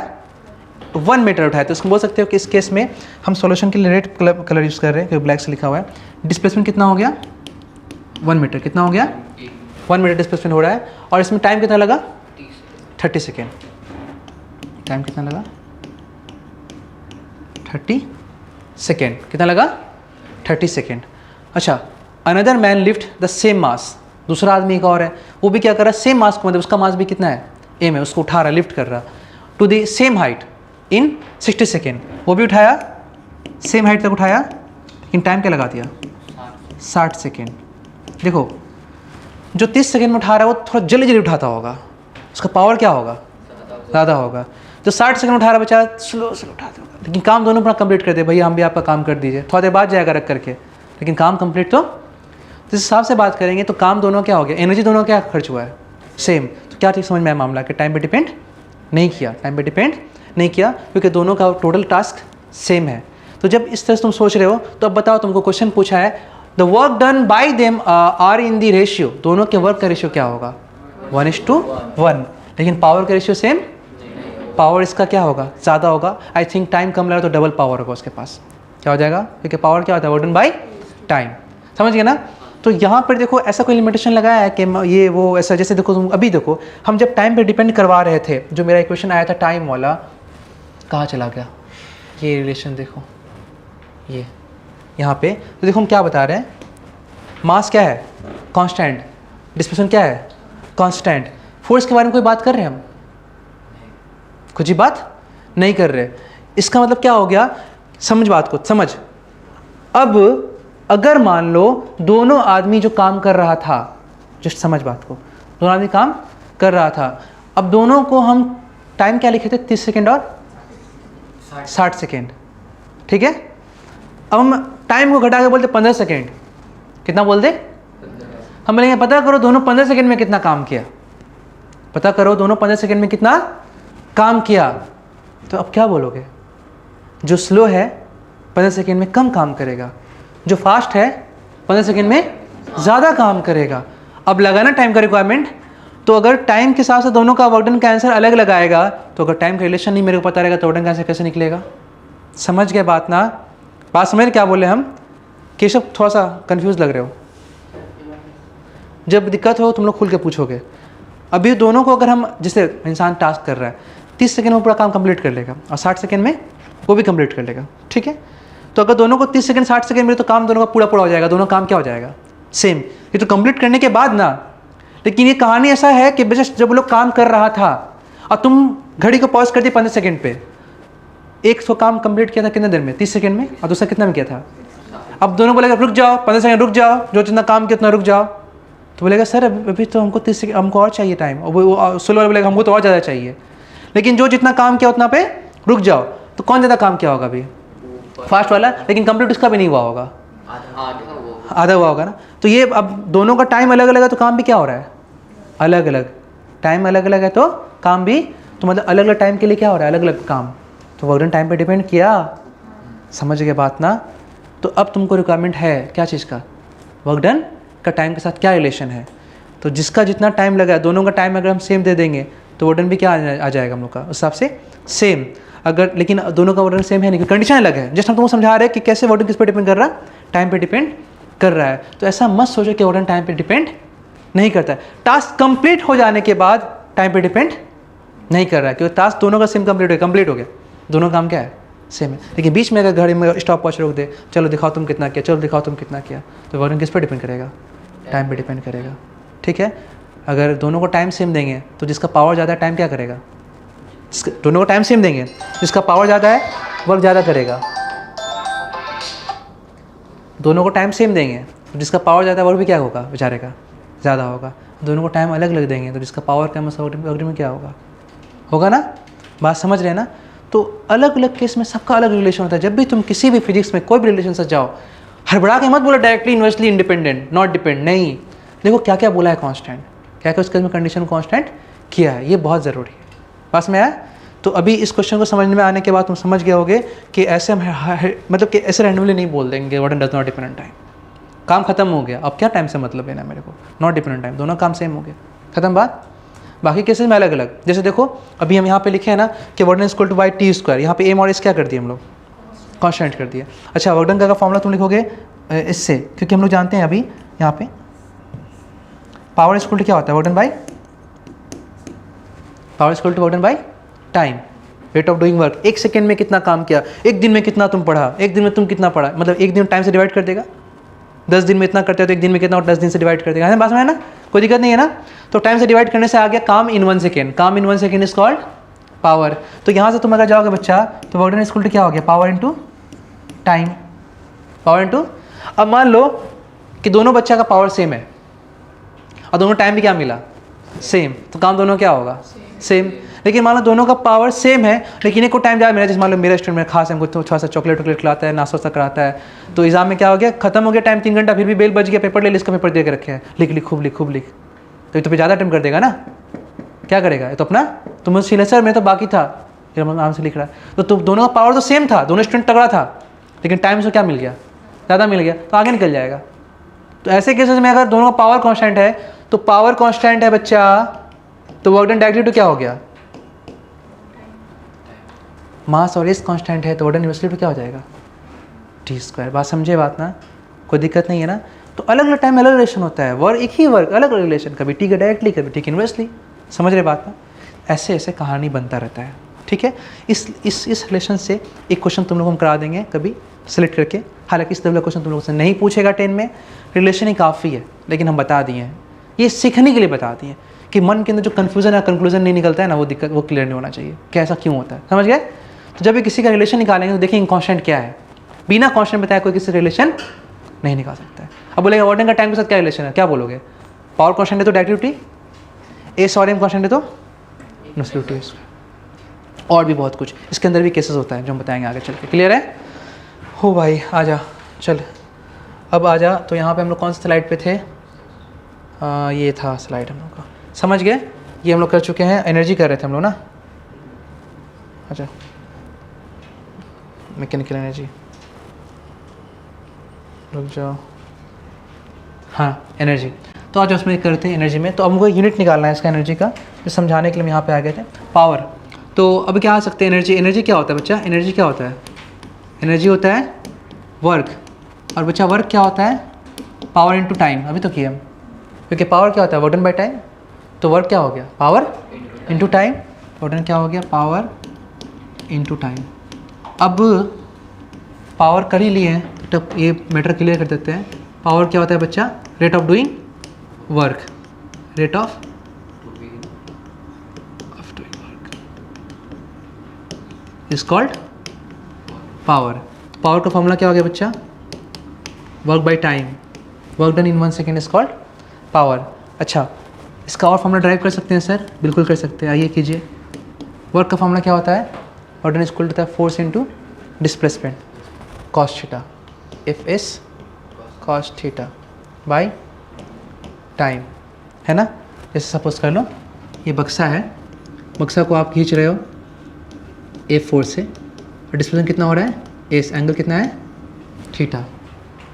1 मीटर उठाया। तो इसको बोल सकते हो कि इस केस में हम सॉल्यूशन के लिए रेड कलर यूज़ कर रहे हैं, ब्लैक से लिखा हुआ है। डिस्प्लेसमेंट कितना हो गया? 1 मीटर। कितना हो गया? 1 मीटर डिस्प्लेसमेंट हो रहा है, और इसमें टाइम कितना लगा? 30 सेकेंड। टाइम कितना लगा? 30 सेकेंड। कितना लगा? 30 सेकेंड। अच्छा, another man lift the same mass. दूसरा आदमी एक और है, वो भी क्या कर रहा है? सेम मास को, मतलब उसका मास भी कितना है? m है, उसको उठा रहा है, लिफ्ट कर रहा, to the same height in 60 second. वो भी उठाया, सेम हाइट तक उठाया, लेकिन टाइम क्या लगा दिया? 60 सेकेंड। देखो जो 30 सेकेंड में उठा रहा है वो थोड़ा जल्दी जल्दी उठाता होगा, उसका पावर क्या होगा? ज़्यादा होगा। जो 60 सेकंड उठा रहा बेचारा स्लो स्लो उठाते होगा, लेकिन काम दोनों अपना कंप्लीट करते हैं। भैया हम भी आपका काम कर दीजिए, थोड़ा देर बाद जाएगा रख करके, लेकिन काम कंप्लीट। तो जिस हिसाब से बात करेंगे तो काम दोनों क्या हो गया? एनर्जी दोनों क्या खर्च हुआ है? सेम। तो क्या ठीक समझ में आया मामला कि टाइम पे डिपेंड नहीं किया, टाइम पे डिपेंड नहीं किया, क्योंकि दोनों का टोटल टास्क सेम है। तो जब इस तरह से तुम सोच रहे हो, तो अब बताओ, तुमको क्वेश्चन पूछा है the work done by them are in the ratio. दोनों के वर्क का रेशियो क्या होगा? 1:1। लेकिन पावर का रेशियो सेम, पावर इसका क्या होगा? ज़्यादा होगा। आई थिंक टाइम कम लगा तो डबल पावर होगा उसके पास। क्या हो जाएगा? क्योंकि पावर क्या होता है? Work done by time. समझ गए ना? तो यहाँ पर देखो ऐसा कोई लिमिटेशन लगाया है कि ये वो ऐसा, जैसे देखो तुम अभी देखो, हम जब टाइम पे डिपेंड करवा रहे थे, जो मेरा इक्वेशन आया था टाइम वाला, कहाँ चला गया? ये रिलेशन देखो, ये यहाँ पे। तो देखो हम क्या बता रहे हैं, मास क्या है? कांस्टेंट। डिस्प्लेसमेंट क्या है? कांस्टेंट। फोर्स के बारे में कोई बात कर रहे हैं हम? कुछ ही बात नहीं कर रहे। इसका मतलब क्या हो गया? समझ बात को, समझ। अब अगर मान लो दोनों आदमी जो काम कर रहा था, जस्ट समझ बात को, दोनों आदमी काम कर रहा था, अब दोनों को हम टाइम क्या लिखे थे? 30 सेकेंड और 60 सेकेंड, ठीक है? अब हम टाइम को घटा के बोलते 15 सेकेंड, कितना बोलते? हम बोलेंगे पता करो दोनों 15 सेकेंड में कितना काम किया, पता करो दोनों 15 सेकेंड में कितना काम किया। तो अब क्या बोलोगे? जो स्लो है 15 सेकेंड में कम काम करेगा, जो फास्ट है 15 सेकेंड में ज़्यादा काम करेगा। अब लगाना टाइम का रिक्वायरमेंट, तो अगर टाइम के साथ साथ दोनों का वर्क डन का आंसर अलग लगाएगा, तो अगर टाइम का रिलेशन नहीं मेरे को पता रहेगा तो वर्क डन का आंसर कैसे निकलेगा? समझ गए बात ना? बात समझ क्या बोले हम? केशव थोड़ा सा कंफ्यूज लग रहे हो, जब दिक्कत हो तुम लोग खुल के पूछोगे। अभी दोनों को अगर हम, जैसे इंसान टास्क कर रहा है 30 सेकंड में पूरा काम कंप्लीट कर लेगा और 60 सेकंड में वो भी कंप्लीट कर लेगा, ठीक है? तो अगर दोनों को 30 सेकंड 60 सेकंड मिले तो काम दोनों का पूरा पूरा हो जाएगा, दोनों काम क्या हो जाएगा? सेम। ये तो कंप्लीट करने के बाद ना, लेकिन ये कहानी ऐसा है कि बेशक जब वो लोग काम कर रहा था और तुम घड़ी को पॉज कर दिए 15 सेकंड पे, एक सौ काम कंप्लीट किया था कितने देर में? 30 सेकंड में, और दूसरा कितना में किया था? अब दोनों बोलेगा रुक जाओ 15 सेकंड रुक जाओ, जो जितना काम किया उतना रुक जाओ। तो बोलेगा सर अभी तो हमको 30 सेकंड, हमको और चाहिए टाइम। और वो स्लो वाला बोलेगा हमको तो और ज़्यादा चाहिए, लेकिन जो जितना काम किया उतना पे रुक जाओ। तो कौन ज़्यादा काम किया होगा अभी? फास्ट वाला, लेकिन कंप्लीट उसका भी नहीं हुआ होगा, आधा हुआ होगा ना। तो ये अब दोनों का टाइम अलग अलग है तो काम भी क्या हो रहा है? अलग अलग। टाइम अलग अलग है तो काम भी, तो मतलब अलग अलग टाइम के लिए क्या हो रहा है? अलग अलग काम। तो वर्क डन टाइम पे डिपेंड किया। समझ गए बात ना? तो अब तुमको रिक्वायरमेंट है क्या चीज़ का? वर्क डन का टाइम के साथ क्या रिलेशन है। तो जिसका जितना टाइम लगा है, दोनों का टाइम अगर हम सेम दे देंगे तो वर्क डन भी क्या आ जाएगा हम लोग का उस हिसाब से सेम। अगर लेकिन दोनों का वर्क डन सेम है नहीं, कंडीशन अलग है। जस्ट हम तुमको समझा रहे हैं कि कैसे वर्क डन किस पे डिपेंड कर रहा है? टाइम पे डिपेंड कर रहा है। तो ऐसा मत सोचो कि वर्क डन टाइम पे डिपेंड नहीं करता है। टास्क कंप्लीट हो जाने के बाद टाइम पे डिपेंड नहीं कर रहा है, क्योंकि टास्क दोनों का सेम कंप्लीट हो गया, दोनों काम क्या है? सेम है। लेकिन बीच में अगर घड़ी में स्टॉप वॉच रोक दे, चलो दिखाओ तुम कितना किया, चलो दिखाओ तुम कितना किया, तो वर्क डन किस पर डिपेंड करेगा? टाइम पे डिपेंड करेगा, ठीक है? अगर दोनों को टाइम सेम देंगे तो जिसका पावर ज़्यादा है टाइम क्या करेगा? दोनों को टाइम सेम देंगे, जिसका पावर ज़्यादा है वर्क ज़्यादा करेगा। दोनों को टाइम सेम देंगे तो जिसका पावर ज़्यादा है वर्क भी क्या होगा? बेचारे का ज़्यादा होगा। दोनों को टाइम अलग अलग देंगे तो जिसका पावर कम है वर्क में क्या होगा ना? बात समझ रहे हैं ना? तो अलग अलग केस में सबका अलग रिलेशन होता है। जब भी तुम किसी भी फिजिक्स में कोई भी रिलेशन से जाओ, हड़बड़ा के मत बोलो directly inversely independent, not depend, नहीं। देखो क्या क्या बोला है कांस्टेंट, क्या क्या उसके में कंडीशन कांस्टेंट किया है, ये बहुत ज़रूरी है। पास में आया? तो अभी इस क्वेश्चन को समझ में आने के बाद तुम समझ गए होगे कि ऐसे हम मतलब कि ऐसे रैंडमली नहीं बोल देंगे work done does not depend on time. काम खत्म हो गया, अब क्या टाइम से मतलब लेना मेरे को? नॉट डिपेंड ऑन टाइम, दोनों काम सेम हो गया, खत्म बात। बाकी केसेस में अलग अलग। जैसे देखो अभी हम यहाँ पे लिखे हैं ना कि work done is equal two by T square, यहाँ पे एम और एस क्या कर दिए हम लोग? कांस्टेंट कर दिया। अच्छा वर्क डन का फॉर्मूला तुम लिखोगे इससे, क्योंकि हम लोग जानते हैं अभी यहाँ पे पावर इज इक्वल टू क्या होता है? Work done by power is equal to work done by time, rate of doing work. एक सेकंड में कितना काम किया, एक दिन में कितना तुम पढ़ा, एक दिन में तुम कितना पढ़ा, मतलब एक दिन टाइम से डिवाइड कर देगा। 10 दिन में इतना करते हो तो एक दिन में कितना, और 10 दिन से डिवाइड कर देगा, है ना? बात में है ना? कोई दिक्कत नहीं है ना? तो टाइम से डिवाइड करने से आ गया काम इन 1 सेकेंड। काम in 1 second is called power. तो यहाँ से तुम अगर जाओगे बच्चा तो work done is equal to क्या हो गया? Power into time, power into. अब मान लो कि दोनों बच्चा का पावर सेम है और दोनों टाइम भी क्या मिला? सेम, तो काम दोनों क्या होगा? सेम। लेकिन मान लो दोनों का पावर सेम है लेकिन एक को टाइम ज़्यादा मिला, जैसे मान लो मेरा स्टूडेंट मेरा खास है, हमको थोड़ा सा चॉकलेट खिलाता है, नाश्ता वास्ता कराता है, तो एग्जाम में क्या हो गया? खत्म हो गया टाइम 3 घंटा, फिर भी बेल बज गया, पेपर ले, इसका पेपर दे के रखे हैं, लिख खूब लिख खूब लिख। तो ये तो फिर ज़्यादा टाइम कर देगा ना, क्या करेगा? ये तो अपना तुम मुझे सर मैं तो बाकी था, फिर हम आराम से लिख रहा है। तो तुम दोनों का पावर तो सेम था, दोनों स्टूडेंट तगड़ा था, लेकिन टाइम से क्या मिल गया? ज़्यादा मिल गया, तो आगे निकल जाएगा। तो ऐसे केसेस में अगर दोनों का पावर कांस्टेंट है, तो पावर कांस्टेंट है बच्चा, तो वर्क डन डायरेक्टली टू क्या हो गया? मास और एस कांस्टेंट है तो वर्क डन यूनिवर्सली टू क्या हो जाएगा? T square. बात समझे बात ना? कोई दिक्कत नहीं है ना? तो अलग अलग टाइम अलग रिलेशन होता है, वर्क एक ही वर्क अलग अलग रिलेशन, कभी टी का डायरेक्टली कभी टी इन्वर्सली। समझ रहे बात ना? ऐसे ऐसे कहानी बनता रहता है, ठीक है? इस रिलेशन से एक क्वेश्चन तुम लोग हम करा देंगे कभी सेलेक्ट करके। हालांकि इस तरह क्वेश्चन तुम लोगों से नहीं पूछेगा 10 में, रिलेशन ही काफ़ी है, लेकिन हम बता दिए हैं, ये सीखने के लिए बता दिए कि मन के अंदर जो कन्फ्यूजन या कंक्लूजन नहीं निकलता है ना, वो दिक्कत वो क्लियर नहीं होना चाहिए कि ऐसा क्यों होता है। समझ गए? तो जब भी किसी का रिलेशन निकालेंगे तो देखेंगे कांस्टेंट क्या है, बिना कांस्टेंट बताया कोई किसी रिलेशन नहीं निकाल सकता है। अब बोलेगा वर्क डन का टाइम के साथ क्या रिलेशन है, क्या बोलोगे? पावर कांस्टेंट है तो डायरेक्टिविटी, एस और एम कांस्टेंट है तो यूनिवर्सलिटी। और भी बहुत कुछ इसके अंदर भी केसेस होता है जो हम बताएंगे आगे चल के। क्लियर है? हो भाई आ जा, चल अब आ जा। तो यहाँ पे हम लोग कौन सी स्लाइड पे थे? ये था स्लाइड हम लोग का, समझ गए? ये हम लोग कर चुके हैं, एनर्जी कर रहे थे हम लोग ना। अच्छा, मैकेनिकल एनर्जी, रुक जाओ। हाँ एनर्जी, तो आज उसमें करते हैं एनर्जी में। तो अब हमको यूनिट निकालना है इसका एनर्जी का, तो समझाने के लिए हम यहाँ पे आ गए थे। पावर, तो अब क्या आ सकते हैं एनर्जी? एनर्जी क्या होता है बच्चा? एनर्जी क्या होता है? एनर्जी होता है वर्क, और बच्चा वर्क क्या होता है? Power into time. अभी तो किया हम, क्योंकि पावर क्या होता है? Work done by time. तो वर्क क्या हो गया? Power into time. Work done क्या हो गया? Power into time. अब पावर कर ही लिए हैं, तो ये मैटर क्लियर कर देते हैं। पावर क्या होता है बच्चा? Rate of doing work, rate of doing work is called power. Power का फॉर्मूला क्या हो गया बच्चा? Work by time, work done in 1 second is called power. अच्छा, इसका और फॉर्मूला ड्राइव कर सकते हैं सर? बिल्कुल कर सकते हैं, आइए कीजिए। वर्क का फॉर्मूला क्या होता है? Work done is equal to force into displacement cos theta, F S cos theta by time, है ना? जैसे सपोज कर लो ये बक्सा है, बक्सा को आप खींच रहे हो एफ फोर्स से, और डिस्प्लेसमेंट कितना हो रहा है? एस, एंगल कितना है? थीटा।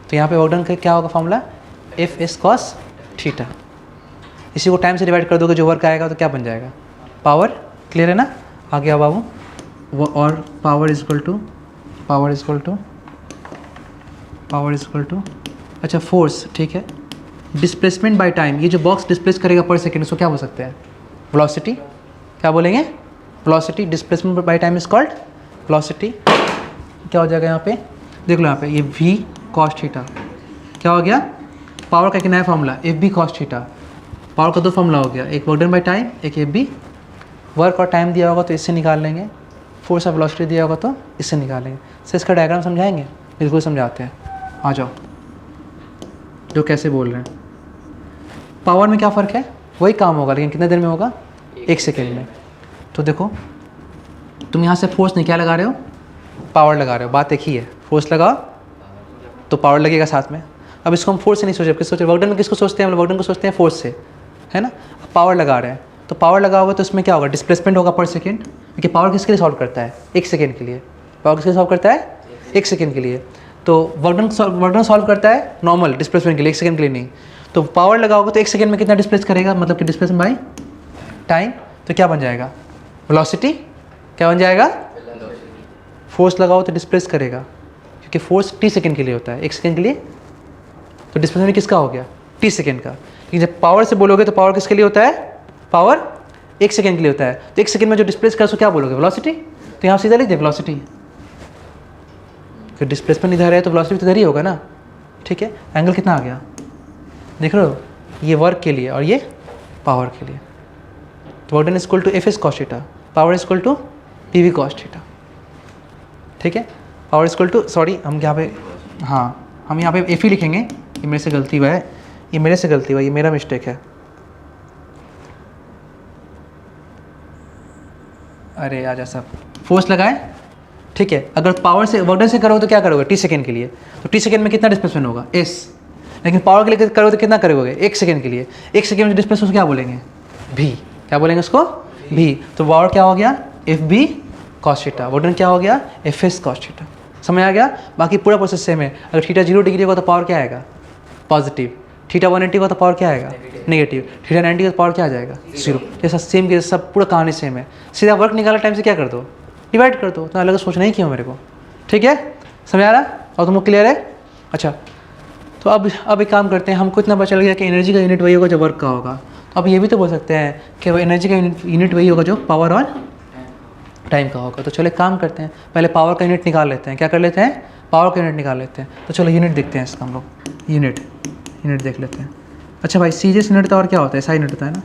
तो यहाँ पे वर्क डन का क्या होगा formula? F S cos theta. इसी को टाइम से डिवाइड कर दोगे, जो वर्क आएगा तो क्या बन जाएगा? पावर। क्लियर है ना? आ गया बाबू। और पावर इज इक्वल टू अच्छा फोर्स, ठीक है, डिस्प्लेसमेंट बाय टाइम। ये जो बॉक्स डिस्प्लेस करेगा पर सेकेंड, उसको क्या बोल सकते हैं? वेलोसिटी। क्या बोलेंगे? Velocity. Displacement by time is called velocity. क्या हो जाएगा यहाँ पे? देख लो यहाँ पे, ये v cos थीटा क्या हो गया? पावर का एक नया formula, F B cos theta. Power का दो फॉर्मूला हो गया, एक वर्क डन बाय टाइम, एक एफ बी। वर्क और टाइम दिया होगा तो इससे निकाल लेंगे, फोर्स और वेलोसिटी दिया होगा तो इससे निकाल लेंगे। सर इसका डायग्राम समझाएंगे? बिल्कुल समझाते हैं, आ जाओ। जो कैसे बोल रहे हैं, पावर में क्या फ़र्क है? वही काम होगा, लेकिन कितने देर में होगा? 1 सेकेंड में। तो देखो, तुम यहाँ से फोर्स नहीं क्या लगा रहे हो? पावर लगा रहे हो। बात एक ही है, फोर्स लगाओ तो पावर लगेगा साथ में। अब इसको हम फोर्स से नहीं सोचे, किस सोचे? वर्क डन में किसको सोचते हैं? हम वर्क डन को सोचते हैं फोर्स से, है ना? अब पावर लगा रहे हैं, तो पावर लगाओगे तो इसमें क्या होगा? डिस्प्लेसमेंट होगा पर सेकेंड, क्योंकि पावर किसके लिए सॉल्व करता है? 1 सेकेंड के लिए। पावर किसके लिए सॉल्व करता है? 1 सेकेंड के लिए। तो वर्क डन सॉल्व करता है नॉर्मल डिस्प्लेसमेंट के लिए, 1 सेकेंड के लिए नहीं। तो पावर लगाओगे तो 1 सेकेंड में कितना डिस्प्लेस करेगा? मतलब कि डिस्प्लेसमेंट बाय टाइम। तो क्या बन जाएगा? वेलोसिटी। क्या बन जाएगा? फोर्स लगाओ तो डिस्प्लेस करेगा, क्योंकि फोर्स t सेकेंड के लिए होता है, 1 सेकेंड के लिए। तो डिस्प्लेसमेंट किसका हो गया? t सेकेंड का। लेकिन जब पावर से बोलोगे तो पावर किसके लिए होता है? पावर 1 सेकेंड के लिए होता है। तो 1 सेकेंड में जो डिस्प्लेस कर, उसको क्या बोलोगे? वेलोसिटी। तो यहाँ सीधा लिख दे वेलोसिटी, फिर डिस्प्लेसमेंट इधर है तो वेलोसिटी तो इधर ही होगा ना, ठीक है? एंगल कितना आ गया? देख रहे हो, ये वर्क के लिए और ये पावर के लिए। तो work done is equal to F S cos theta, power is equal to P V cos theta, ठीक है? Power is equal to, sorry हम यहाँ पे, हाँ हम यहाँ पे एफ ही लिखेंगे, ये मेरे से गलती हुआ है, ये मेरे से गलती हुआ, ये मेरा मिस्टेक है। अरे आजा सब, फोर्स लगाए, ठीक है? अगर पावर से वर्क डन से करोगे तो क्या करोगे? t सेकेंड के लिए। तो t सेकेंड में कितना डिस्प्लेसमेंट होगा? s। लेकिन पावर के लिए करोगे तो कितना करोगे? 1 सेकेंड के लिए। 1 सेकेंड में डिस्प्लेसमेंट क्या बोलेंगे? v। क्या बोलेंगे उसको? v। तो पावर क्या हो गया? F B cos theta. Work done क्या हो गया? F S cos theta. समझ आ गया? बाकी पूरा प्रोसेस सेम है। अगर थीटा 0 डिग्री होगा तो पावर क्या आएगा? पॉजिटिव। थीटा 180 होगा तो पावर क्या आएगा? नेगेटिव। थीटा 90 होगा तो पावर क्या आ जाएगा? 0। जैसा सेम के सब पूरा कहानी सेम है। सीधा वर्क निकालने टाइम से क्या कर दो? डिवाइड कर दो। तो अलग सोचना ही क्यों मेरे को, ठीक है? समझ आ रहा? और तुम लोग क्लियर है? अच्छा, तो अब एक काम करते हैं, हमको इतना पता चल गया कि एनर्जी का यूनिट वही होगा जो वर्क का होगा। तो अब ये भी तो बोल सकते हैं कि वो एनर्जी का यूनिट वही होगा जो पावर और टाइम का होगा। तो चलो एक काम करते हैं, पहले पावर का यूनिट निकाल लेते हैं। क्या कर लेते हैं? पावर का यूनिट निकाल लेते हैं। तो चलो यूनिट देखते हैं इसका, हम लोग यूनिट देख लेते हैं। अच्छा भाई, सीजीएस यूनिट तो और क्या होता है? एसआई यूनिट होता है ना?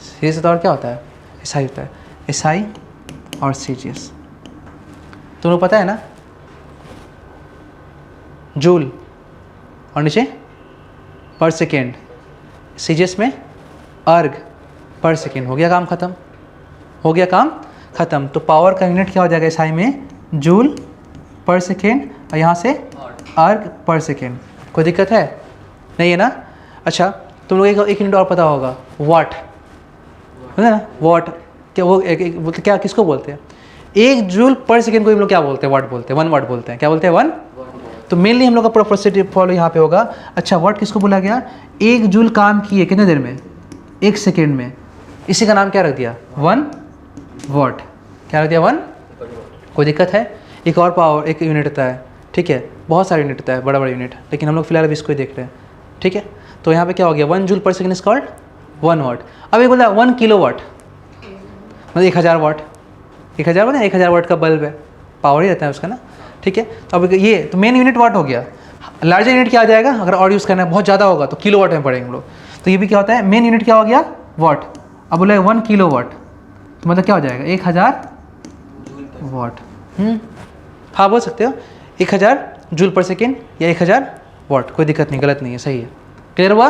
सीजीएस तो और क्या होता है? एसआई होता है। एसआई और सीजीएस दोनों पता है ना? जूल और नीचे पर सेकेंड। सीजीएस में अर्ग पर सेकेंड। हो गया काम खत्म, हो गया काम खत्म। तो पावर का यूनिट क्या हो जाएगा एसआई में? जूल पर सेकेंड और यहाँ से अर्ग पर सेकेंड। कोई दिक्कत है नहीं है ना? अच्छा तुम लोग एक यूनिट और पता होगा, वाट है ना? वाट क्या वो क्या किसको बोलते हैं? 1 जूल पर सेकेंड को हम लोग क्या बोलते हैं? वाट बोलते हैं, 1 वाट बोलते हैं। क्या बोलते हैं? 1। तो मेनली हम लोग का पूरा प्रोसीजर फॉलो यहाँ पे होगा। अच्छा वाट किसको बोला गया? 1 जूल काम किए कितने देर में? 1 सेकेंड में। इसी का नाम क्या रख दिया? 1 वाट। क्या रख दिया? 1। कोई दिक्कत है? एक और पावर एक यूनिट होता है, ठीक है, बहुत सारे यूनिट होता है, बड़ा बड़ा यूनिट, लेकिन हम लोग फिलहाल अभी इसको ही देख रहे हैं, ठीक है। तो यहाँ पे क्या हो गया? 1 जूल पर सेकेंड इज कॉल्ड 1 वाट। अब ये बोला 1 किलो वाट मतलब 1000 वाट। 1000 वाट 1000 वाट का बल्ब है, पावर ही रहता है उसका ना, ठीक है। तो अब ये तो मेन यूनिट वाट हो गया। लार्जर यूनिट क्या आ जाएगा? अगर और यूज़ करना है बहुत ज़्यादा होगा तो किलो वाट में पड़ेंगे हम लोग। तो ये भी क्या होता है? मेन यूनिट क्या हो गया? वाट। अब बोला 1 किलो वाट तो मतलब क्या हो जाएगा? 1000 वाट। हाँ बोल सकते हो 1000 जूल पर सेकेंड या 1000 वाट, कोई दिक्कत नहीं, गलत नहीं है, सही है। क्लियर हुआ?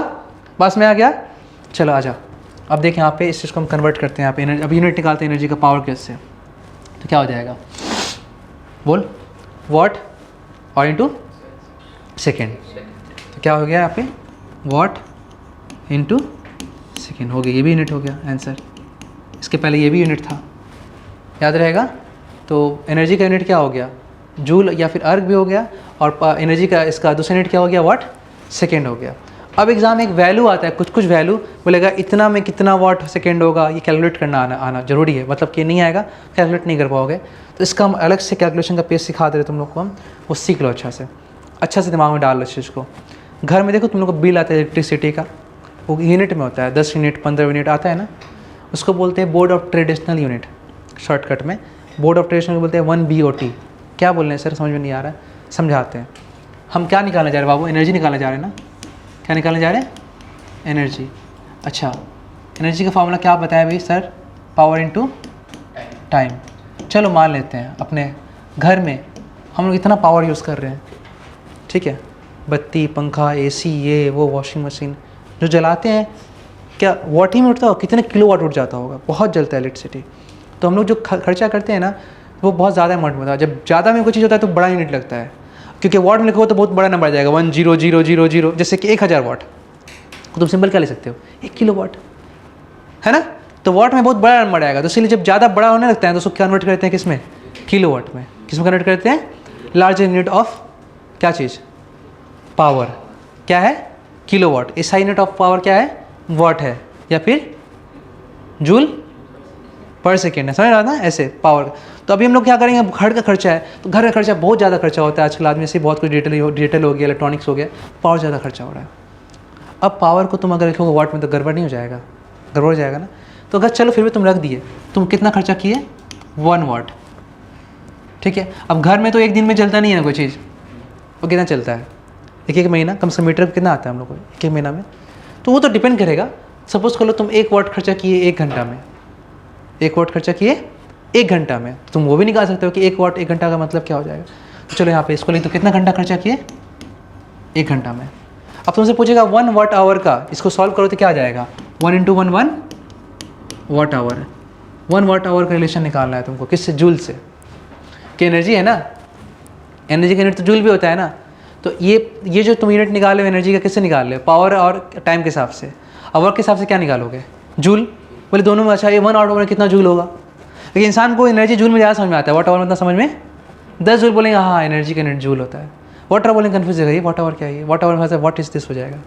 पास में आ गया? चलो आ जाओ। अब देखें यहाँ पे इस चीज़ को हम कन्वर्ट करते हैं। यहाँ पे एनर्जी, अब यूनिट निकालते हैं एनर्जी का पावर केस से, तो क्या हो जाएगा? बोल वाट और इंटू सेकेंड। तो क्या हो गया यहाँ पे? वाट इंटू सेकेंड हो गया। ये भी यूनिट हो गया आंसर। इसके पहले ये भी यूनिट था, याद रहेगा। तो एनर्जी का यूनिट क्या हो गया? जूल या फिर अर्ग भी हो गया, और एनर्जी का इसका दूसरा यूनिट क्या हो गया? वाट सेकेंड हो गया। अब एग्जाम में एक वैल्यू आता है, कुछ वैल्यू बोलेगा इतना में कितना वाट सेकेंड होगा, ये कैलकुलेट करना आना जरूरी है, मतलब कि नहीं आएगा कैलकुलेट नहीं कर पाओगे। तो इसका हम अलग से कैलकुलेशन का पेज सिखा दे रहे तुम लोग को, हम वो सीख लो अच्छा से दिमाग में डाल लो इस चीज़ को। घर में देखो तुम लोग को बिल आता है इलेक्ट्रिसिटी का, वो यूनिट में होता है, 10 यूनिट 15 यूनिट आता है ना, उसको बोलते हैं board of traditional unit. Shortcut में बोर्ड ऑफ ट्रेडिशनल बोलते हैं 1 BOT। क्या बोल रहे हैं सर? समझ में नहीं आ रहा है, समझाते हैं। हम क्या निकालने जा रहे हैं बाबू? एनर्जी निकालने जा रहे हैं ना। क्या निकालने जा रहे हैं? एनर्जी। अच्छा एनर्जी का फॉर्मूला क्या बताया भाई सर? Power into time. चलो मान लेते हैं अपने घर में हम लोग इतना पावर यूज़ कर रहे हैं, ठीक है, बत्ती पंखा AC ये वो वॉशिंग मशीन जो जलाते हैं, क्या वाट ही में उठता होगा? कितने किलो वाट उठ जाता होगा? बहुत जलता है इलेक्ट्रिसिटी। तो हम लोग जो खर्चा करते हैं ना वो बहुत ज़्यादा अमाउंट में होता है। जब ज़्यादा में कोई चीज़ होता है तो बड़ा यूनिट लगता है, क्योंकि वाट में लिखो तो बहुत बड़ा नंबर आ जाएगा 10000, जैसे कि 1000 वाट को तुम सिंपल क्या ले सकते हो? 1 किलो वाट, है ना। तो वाट में बहुत बड़ा नंबर आएगा, तो इसलिए जब ज़्यादा बड़ा होने लगता है तो उसको कन्वर्ट करते हैं किसमें? किलो वाट में। किसमें कन्वर्ट करते हैं? लार्ज यूनिट ऑफ क्या चीज़? पावर। क्या है? Kilo watt. इसका यूनिट ऑफ पावर क्या है? वाट है, या फिर जूल पर सेकेंड है। समझ रहा था ऐसे पावर। तो अभी हम लोग क्या करेंगे? घर का खर्चा है, तो घर का खर्चा बहुत ज़्यादा खर्चा होता है आजकल, आदमी से बहुत कुछ डिजिटल हो गया, इलेक्ट्रॉनिक्स हो गया, पावर ज़्यादा खर्चा हो रहा है। अब पावर को तुम अगर लिखोगे वाट में तो गड़बड़ नहीं हो जाएगा? गड़बड़ हो जाएगा ना। तो अगर चलो फिर भी तुम रख दिए, तुम कितना खर्चा किए? 1 वाट, ठीक है। अब घर में तो एक दिन में चलता नहीं है ना कोई चीज़, वो कितना चलता है? एक महीना, कम से मीटर कितना आता है हम लोग को एक महीना में? तो वो तो डिपेंड करेगा। सपोज कर लो तुम 1 वाट खर्चा किए 1 घंटा में, 1 वाट खर्चा किए 1 घंटा में, तुम वो भी निकाल सकते हो कि 1 वाट 1 घंटा का मतलब क्या हो जाएगा। तो चलो यहाँ पे इसको लिख दो, कितना घंटा खर्चा किए? 1 घंटा में। अब तुमसे पूछेगा 1 वाट आवर का, इसको सॉल्व करो तो क्या आ जाएगा? 1 × 1 1 वाट आवर। 1 वाट आवर का रिलेशन निकालना है तुमको, किससे? जूल से। कि एनर्जी है ना, एनर्जी का यूनिट तो जूल भी होता है ना। तो ये जो तुम यूनिट निकाले हो एनर्जी का, किससे निकाल रहे हो? पावर और टाइम के हिसाब से। और वर्क के हिसाब से क्या निकालोगे? जूल। बोले दोनों में अच्छा ये 1 आवर में कितना जूल होगा? लेकिन इंसान को एनर्जी जूल में ज़्यादा समझ में आता है, वाट आवर में इतना समझ में 10 जूल बोलेंगे, हाँ एनर्जी का यूनिट जूल होता है। वाट आवर बोलेंगे कन्फ्यूज है, वाट आवर क्या है? वाट आवर में व्हाट इज दिस हो जाएगा,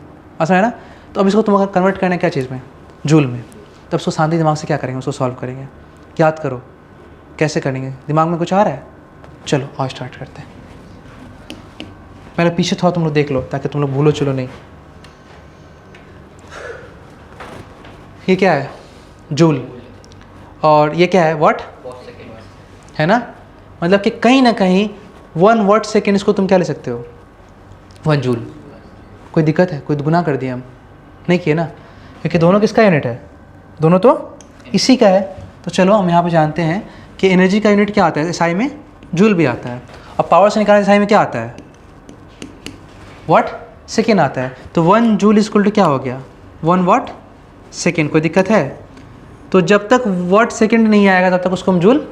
ऐसा है ना। तो अब इसको तुम अगर कन्वर्ट करना है क्या चीज़ में? जूल में। तो उसको शांति दिमाग से क्या करेंगे? उसको सॉल्व करेंगे। याद करो कैसे करेंगे, दिमाग में कुछ आ रहा है? चलो आज स्टार्ट करते हैं। पहले पीछे थोड़ा तुम लोग देख लो ताकि तुम लोग भूलो चलो नहीं। ये क्या है? जूल। और ये क्या है? वाट, है ना। मतलब कि कहीं ना कहीं 1 वाट सेकेंड, इसको तुम क्या ले सकते हो? 1 जूल। कोई दिक्कत है? कोई गुनाह कर दिया हम? नहीं किए ना, क्योंकि दोनों किसका यूनिट है? दोनों तो इसी का है। तो चलो हम यहाँ पे जानते हैं कि एनर्जी का यूनिट क्या आता है? SI में जूल भी आता है, और पावर से निकालने SI में क्या आता है? वाट सेकेंड आता है। तो 1 जूल इक्वल टू क्या हो गया? 1 वाट सेकेंड। कोई दिक्कत है? तो जब तक वाट सेकेंड नहीं आएगा तब तक उसको हम जूल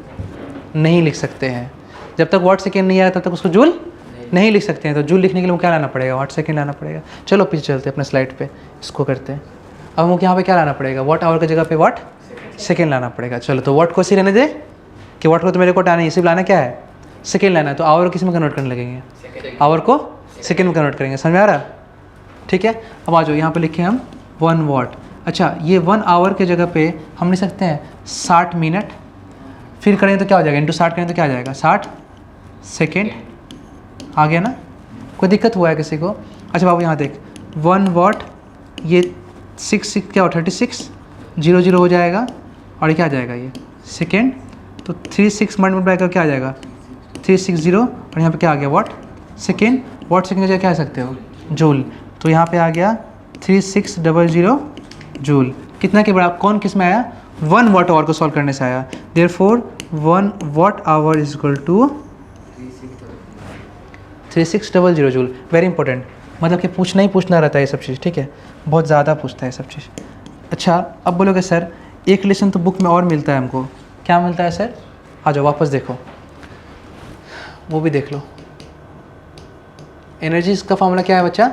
नहीं लिख सकते हैं। जब तक वाट सेकेंड नहीं आएगा तब तक उसको जूल नहीं लिख सकते हैं तो जूल लिखने के लिए वो क्या लाना पड़ेगा, वाट सेकेंड लाना पड़ेगा। चलो पीछे चलते हैं अपने स्लाइड पे, इसको करते हैं। अब हमको यहाँ पे क्या लाना पड़ेगा, वाट आवर की जगह पे वाट सेकेंड लाना पड़ेगा। चलो तो वाट को ऐसे रहने दे कि वाट को तो मेरे को हटाना है, सिर्फ लाना क्या है, सेकेंड लाना है। तो आवर किस में कन्वर्ट करने लगेंगे, आवर को सेकेंड में कन्वर्ट करेंगे। समझ में आ रहा, ठीक है। अब आ जाओ यहाँ पे लिखे हम 1 वाट। अच्छा, ये 1 आवर की जगह पे हम लिख सकते हैं 60 मिनट, फिर करेंगे तो क्या हो जाएगा, इंटू 60 करेंगे तो क्या आ जाएगा, 60 सेकेंड। आ गया ना, कोई दिक्कत हुआ है किसी को। अच्छा बाबू यहाँ देख, 1 वाट ये 6 क्या हो 36 0 हो जाएगा, और ये क्या आ जाएगा ये सेकेंड। तो 36 मल्टीप्लाई कर क्या आ जाएगा 360, और यहाँ पे क्या आ गया वाट सेकेंड। वाट सेकेंड जगह क्या कह सकते हो, जूल। तो यहाँ पे आ गया 3600 जूल। कितना के बराबर, कौन किस में आया, 1 वाट आवर को सॉल्व करने से आया। Therefore 1 watt hour is equal to 3600 joule. Very important, मतलब कि पूछना ही पूछना रहता है ये सब चीज़, ठीक है, बहुत ज़्यादा पूछता है ये सब चीज़। अच्छा अब बोलोगे सर एक रिलेशन तो बुक में और मिलता है हमको, क्या मिलता है सर, आ जाओ वापस देखो, वो भी देख लो। एनर्जी का फॉर्मूला क्या है बच्चा,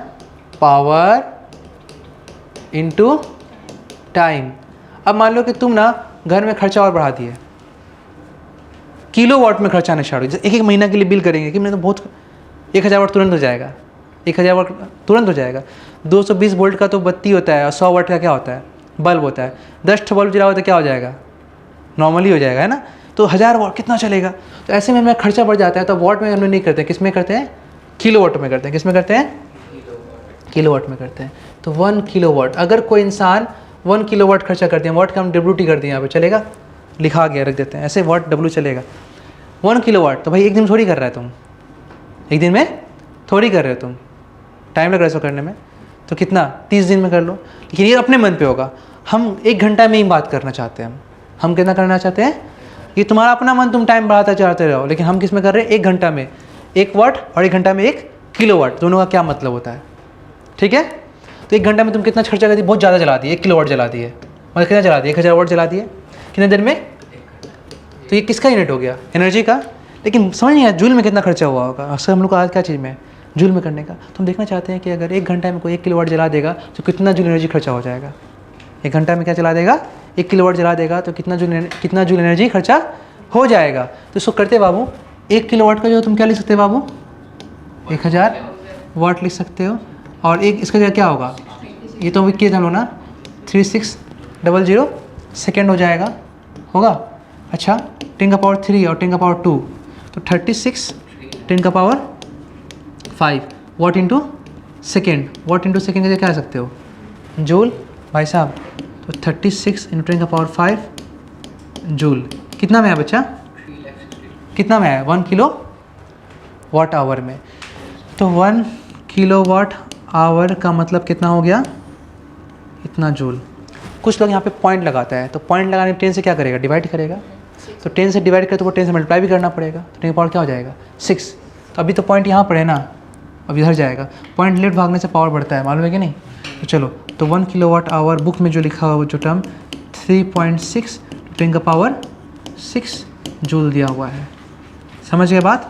पावर इनटू टाइम। अब मान लो कि तुम ना घर में खर्चा और बढ़ा दिए, किलोवाट में खर्चा आना स्टार्ट हो, एक महीना के लिए बिल करेंगे कि मैंने तो बहुत 1000 वाट तुरंत हो जाएगा, 1000 वाट तुरंत हो जाएगा। 220 वोल्ट का तो बत्ती होता है और 100 वाट का क्या होता है, बल्ब होता है। 10 बल्ब जलाओ तो क्या हो जाएगा, नॉर्मली हो जाएगा, है ना। तो 1000 वाट कितना चलेगा। तो ऐसे में हमें खर्चा बढ़ जाता है, तो वाट में हम लोग नहीं करते, किस में करते हैं, किलोवाट में करते हैं। किस में करते हैं, किलोवाट में करते हैं। तो 1 किलोवाट, अगर कोई इंसान 1 किलोवाट खर्चा करते हैं, वाट का हम WT कर दिए यहाँ पे, चलेगा, लिखा गया रख देते हैं ऐसे, वाट W चलेगा। 1 किलोवाट तो भाई एक दिन में थोड़ी कर रहा है तुम, एक दिन में थोड़ी कर रहे हो तुम, टाइम लग रहा है इसको करने में। तो कितना 30 दिन में कर लो, लेकिन ये अपने मन पे होगा। हम 1 घंटा में ही बात करना चाहते हैं, हम कितना करना चाहते हैं, ये तुम्हारा अपना मन, तुम टाइम बढ़ाता चाहते रहो, लेकिन हम किस में कर रहे हैं, 1 घंटा में 1 वाट और 1 घंटा में 1 किलोवाट, दोनों का क्या मतलब होता है, ठीक है। तो 1 घंटा में तुम कितना खर्चा कर दिए, बहुत ज़्यादा जला दिए, 1 किलोवाट जला दिए, मतलब कितना जला दिए, 1000 वाट जला दिए, कितने देर में। तो ये किसका यूनिट हो गया, एनर्जी का। लेकिन समझ नहीं आया जूल में कितना खर्चा हुआ होगा। अक्सर हम लोग को आज क्या चीज़ में, जूल में करने का। तो हम देखना चाहते हैं कि अगर 1 घंटा में कोई 1 किलोवाट जला देगा तो कितना जूल एनर्जी खर्चा हो जाएगा। 1 घंटा में क्या जला देगा, 1 किलोवाट जला देगा तो कितना जूल एनर्जी खर्चा हो जाएगा। तो इसको करते बाबू, 1 किलोवाट का जो तुम क्या लिख सकते हो बाबू, 1000 वाट लिख सकते हो। और एक इसका जगह क्या होगा, ये तो किए लो ना, 3600 सेकेंड हो जाएगा, होगा। अच्छा 10 का पावर 3 और 10 का पावर 2, तो 36 10 का पावर 5 वाट इंटू सेकेंड। वाट इंटू सेकेंड का क्या सकते हो, जूल भाई साहब। तो 36 इंटू 10 का पावर 5 जूल। कितना में है बच्चा, कितना में है, 1 किलो वाट आवर में। तो 1 किलो वाट आवर का मतलब कितना हो गया, इतना जूल। कुछ लोग यहाँ पे पॉइंट लगाता है, तो पॉइंट लगाने 10 से क्या करेगा, डिवाइड करेगा। तो 10 से डिवाइड करे तो वो 10 से मल्टीप्लाई भी करना पड़ेगा, तो 10 का पावर क्या हो जाएगा 6। तो अभी तो पॉइंट यहाँ पर है ना, अब इधर जाएगा, पॉइंट लेफ्ट भागने से पावर बढ़ता है, मालूम है कि नहीं। तो चलो, तो 1 किलोवाट आवर बुक में जो लिखा हुआ जो टर्म 3.6 10 का पावर 6 जूल दिया हुआ है। समझ गए बात,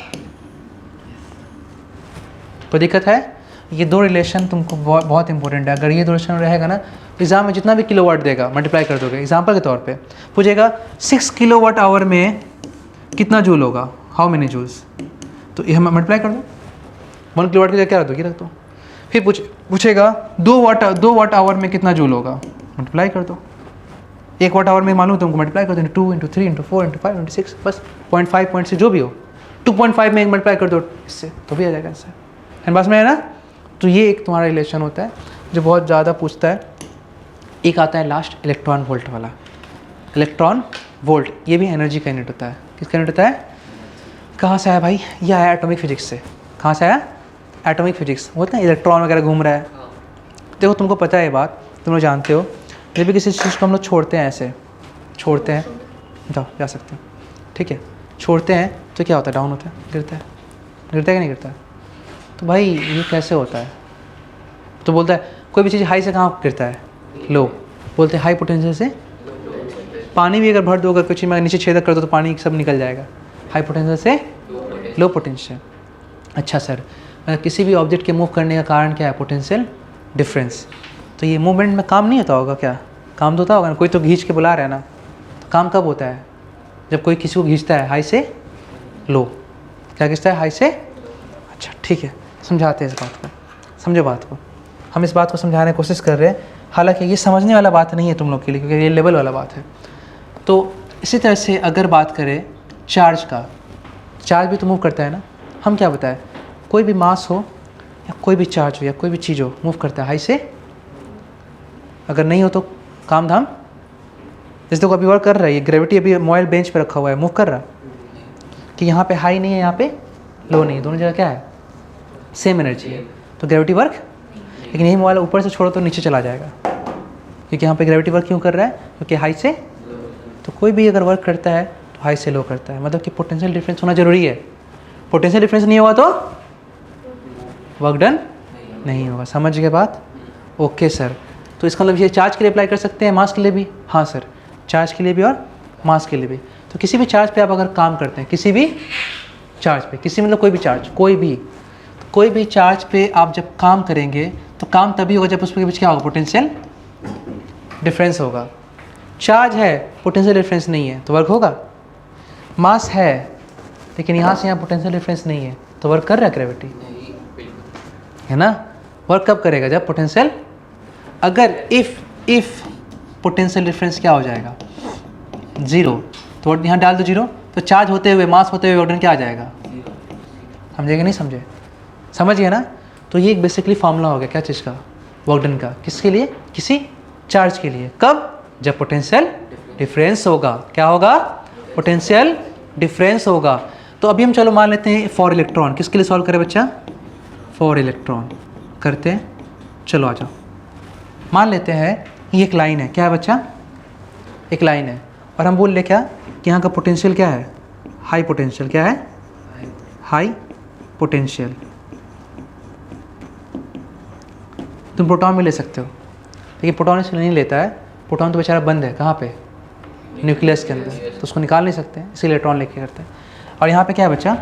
कोई दिक्कत है। ये 2 रिलेशन तुमको बहुत इंपॉर्टेंट है। अगर ये 2 रिलेशन रहेगा ना, एग्जाम में जितना भी किलोवाट देगा मल्टीप्लाई कर दोगे। एग्जाम्पल के तौर पे पूछेगा 6 किलोवाट आवर में कितना जूल होगा, हाउ मेनी जूल्स, तो ये हम मल्टीप्लाई कर दो। 1 किलोवाट की जगह क्या रख दो, ये रख दो। फिर पूछेगा 2 वाट आवर में कितना जूल होगा, मल्टीप्लाई कर दो। 1 वाट आवर में मालूम तुमको, मल्टीप्लाई कर दो 2 इंटू 3 इंटू 4 इंटू 5 इंटू 6, बस 0.5 पॉइंट से जो भी हो 2.5 में मल्टीप्लाई कर दो इससे, तो भी आ जाएगा इससे। एंड बस में है ना। तो ये एक तुम्हारा रिलेशन होता है जो बहुत ज़्यादा पूछता है। एक आता है लास्ट इलेक्ट्रॉन वोल्ट वाला, इलेक्ट्रॉन वोल्ट, ये भी एनर्जी का यूनिट होता है। किसका यूनिट होता है, कहाँ से आया भाई, ये आया एटॉमिक फिजिक्स से। कहाँ से आया, एटॉमिक फिजिक्स, होता है इलेक्ट्रॉन वगैरह घूम रहा है। देखो तुमको पता है ये बात, तुम लोग जानते हो, जब भी किसी चीज़ को हम लोग छोड़ते हैं, ऐसे छोड़ते हैं, जाओ जा सकते हैं, ठीक है, छोड़ते हैं तो क्या होता है, डाउन होता है, गिरता है, गिरता है कि नहीं गिरता है। तो भाई ये कैसे होता है, तो बोलता है कोई भी चीज़ हाई से कहाँ गिरता है, लो, बोलते हैं हाई पोटेंशियल से। पानी भी अगर भर दो, अगर कुछ में नीचे छेदक कर दो तो पानी सब निकल जाएगा, हाई पोटेंशियल से लो पोटेंशियल। अच्छा सर, किसी भी ऑब्जेक्ट के मूव करने का कारण क्या है? Potential difference. तो ये मूवमेंट में काम नहीं होता होगा क्या? काम तो होता होगा ना, कोई तो खींच के बुला रहा है ना। तो काम कब होता है? जब कोई किसी को खींचता है हाई से लो। क्या खींचता है? हाई से। अच्छा ठीक है, समझाते हैं इस बात को, समझो बात को। हम इस बात को समझाने की कोशिश कर रहे हैं, हालांकि ये समझने वाला बात नहीं है तुम लोग के लिए, क्योंकि ये लेवल वाला बात है। तो इसी तरह से अगर बात करें चार्ज का, चार्ज भी तो मूव करता है ना। हम क्या बताएं, कोई भी मास हो या कोई भी चार्ज हो या कोई भी चीज़ हो, मूव करता है हाई से। अगर नहीं हो तो काम धाम। जैसे तो अभी वर्क कर रहा है, ये ग्रेविटी अभी मोबाइल बेंच पे रखा हुआ है, मूव कर रहा कि यहाँ पे हाई नहीं है, यहाँ पे लो नहीं है, दोनों जगह क्या है? सेम एनर्जी है, तो ग्रेविटी वर्क। लेकिन यही मोबाइल ऊपर से छोड़ो तो नीचे चला जाएगा, क्योंकि यहाँ पे ग्रेविटी वर्क क्यों कर रहा है? क्योंकि हाई से। तो कोई भी अगर वर्क करता है तो हाई से लो करता है, मतलब कि पोटेंशियल डिफरेंस होना जरूरी है। पोटेंशियल डिफरेंस नहीं होगा तो वर्क डन नहीं होगा। समझ गए बात? Okay sir. तो इसका मतलब ये चार्ज के लिए अप्लाई कर सकते हैं, मास के लिए भी? हाँ सर, चार्ज के लिए भी और मास के लिए भी। तो किसी भी चार्ज पे आप अगर काम करते हैं, किसी भी चार्ज पे, किसी मतलब कोई भी चार्ज, कोई भी चार्ज पे आप जब काम करेंगे तो काम तभी होगा जब उसके बीच क्या होगा? पोटेंशियल डिफरेंस होगा। चार्ज है, पोटेंशियल डिफरेंस नहीं है, तो वर्क होगा। मास है लेकिन यहाँ से यहाँ पोटेंशियल डिफरेंस नहीं है, तो वर्क कर रहा है ग्रेविटी, है ना। वर्क कब करेगा? जब पोटेंशियल, अगर इफ पोटेंशियल डिफरेंस क्या हो जाएगा? जीरो, तो यहाँ डाल दो जीरो, तो चार्ज होते हुए, मास होते हुए वर्क डन क्या आ जाएगा? समझेगा नहीं समझे? समझ गए ना। तो ये एक बेसिकली फार्मूला हो गया क्या चीज़ का? वर्क डन का। किसके लिए? किसी चार्ज के लिए। कब? जब पोटेंशियल डिफरेंस होगा। क्या होगा? पोटेंशियल डिफरेंस होगा। तो अभी हम चलो मान लेते हैं फॉर इलेक्ट्रॉन। किसके लिए सॉल्व करें बच्चा? फॉर इलेक्ट्रॉन करते हैं। चलो आ जाओ, मान लेते हैं ये एक लाइन है। क्या है बच्चा? एक लाइन है, और हम बोल रहे क्या कि यहाँ का पोटेंशियल क्या है? High potential. क्या है? High potential. तुम प्रोटॉन में ले सकते हो, लेकिन प्रोटॉन इसलिए नहीं लेता है, प्रोटॉन तो बेचारा बंद है। कहाँ पे? न्यूक्लियस के अंदर, तो उसको निकाल नहीं सकते, इसीलिए इलेक्ट्रॉन लेके करते हैं। और यहाँ पे क्या है बच्चा?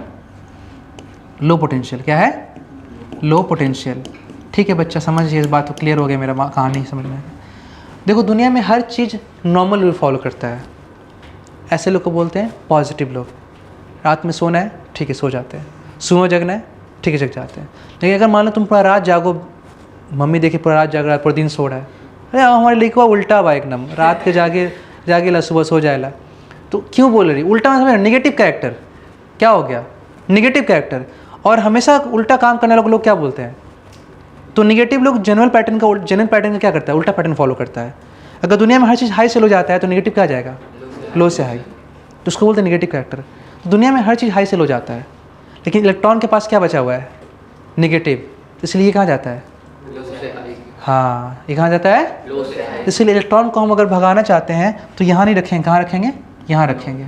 Low potential. क्या है? Low potential. ठीक है बच्चा, समझिए इस बात को, क्लियर हो गया मेरा कहानी समझ में। देखो दुनिया में हर चीज़ नॉर्मल रूल फॉलो करता है। ऐसे लोग को बोलते हैं पॉजिटिव लोग। रात में सोना है, ठीक है सो जाते हैं। सुबह जगना है, ठीक है जग जाते हैं। लेकिन अगर मान लो तुम पूरा रात जागो, मम्मी देखे पूरा रात जाग रहा है, पूरा दिन सो रहा है, अरे हमारे लिखवा उल्टा बा एकदम, रात के जागेला सुबह सो जाएला। तो क्यों बोल रही? उल्टा मतलब निगेटिव कैरेक्टर। क्या हो गया? Negative character. और हमेशा उल्टा काम करने वाले लोग क्या बोलते हैं? तो निगेटिव लोग जनरल पैटर्न का क्या करता है? उल्टा पैटर्न फॉलो करता है। अगर दुनिया में हर चीज़ हाई से लो जाता है तो निगेटिव क्या आ जाएगा? लो से हाई, तो उसको बोलते हैं निगेटिव कैरेक्टर। तो दुनिया में हर चीज़ हाई से लो जाता है, लेकिन इलेक्ट्रॉन के पास क्या बचा हुआ है? निगेटिव। तो इसलिए ये कहाँ जाता है? हाँ, ये कहाँ जाता है? इसलिए इलेक्ट्रॉन को हम अगर भगाना चाहते हैं तो यहाँ नहीं रखेंगे, कहाँ रखेंगे? यहाँ रखेंगे।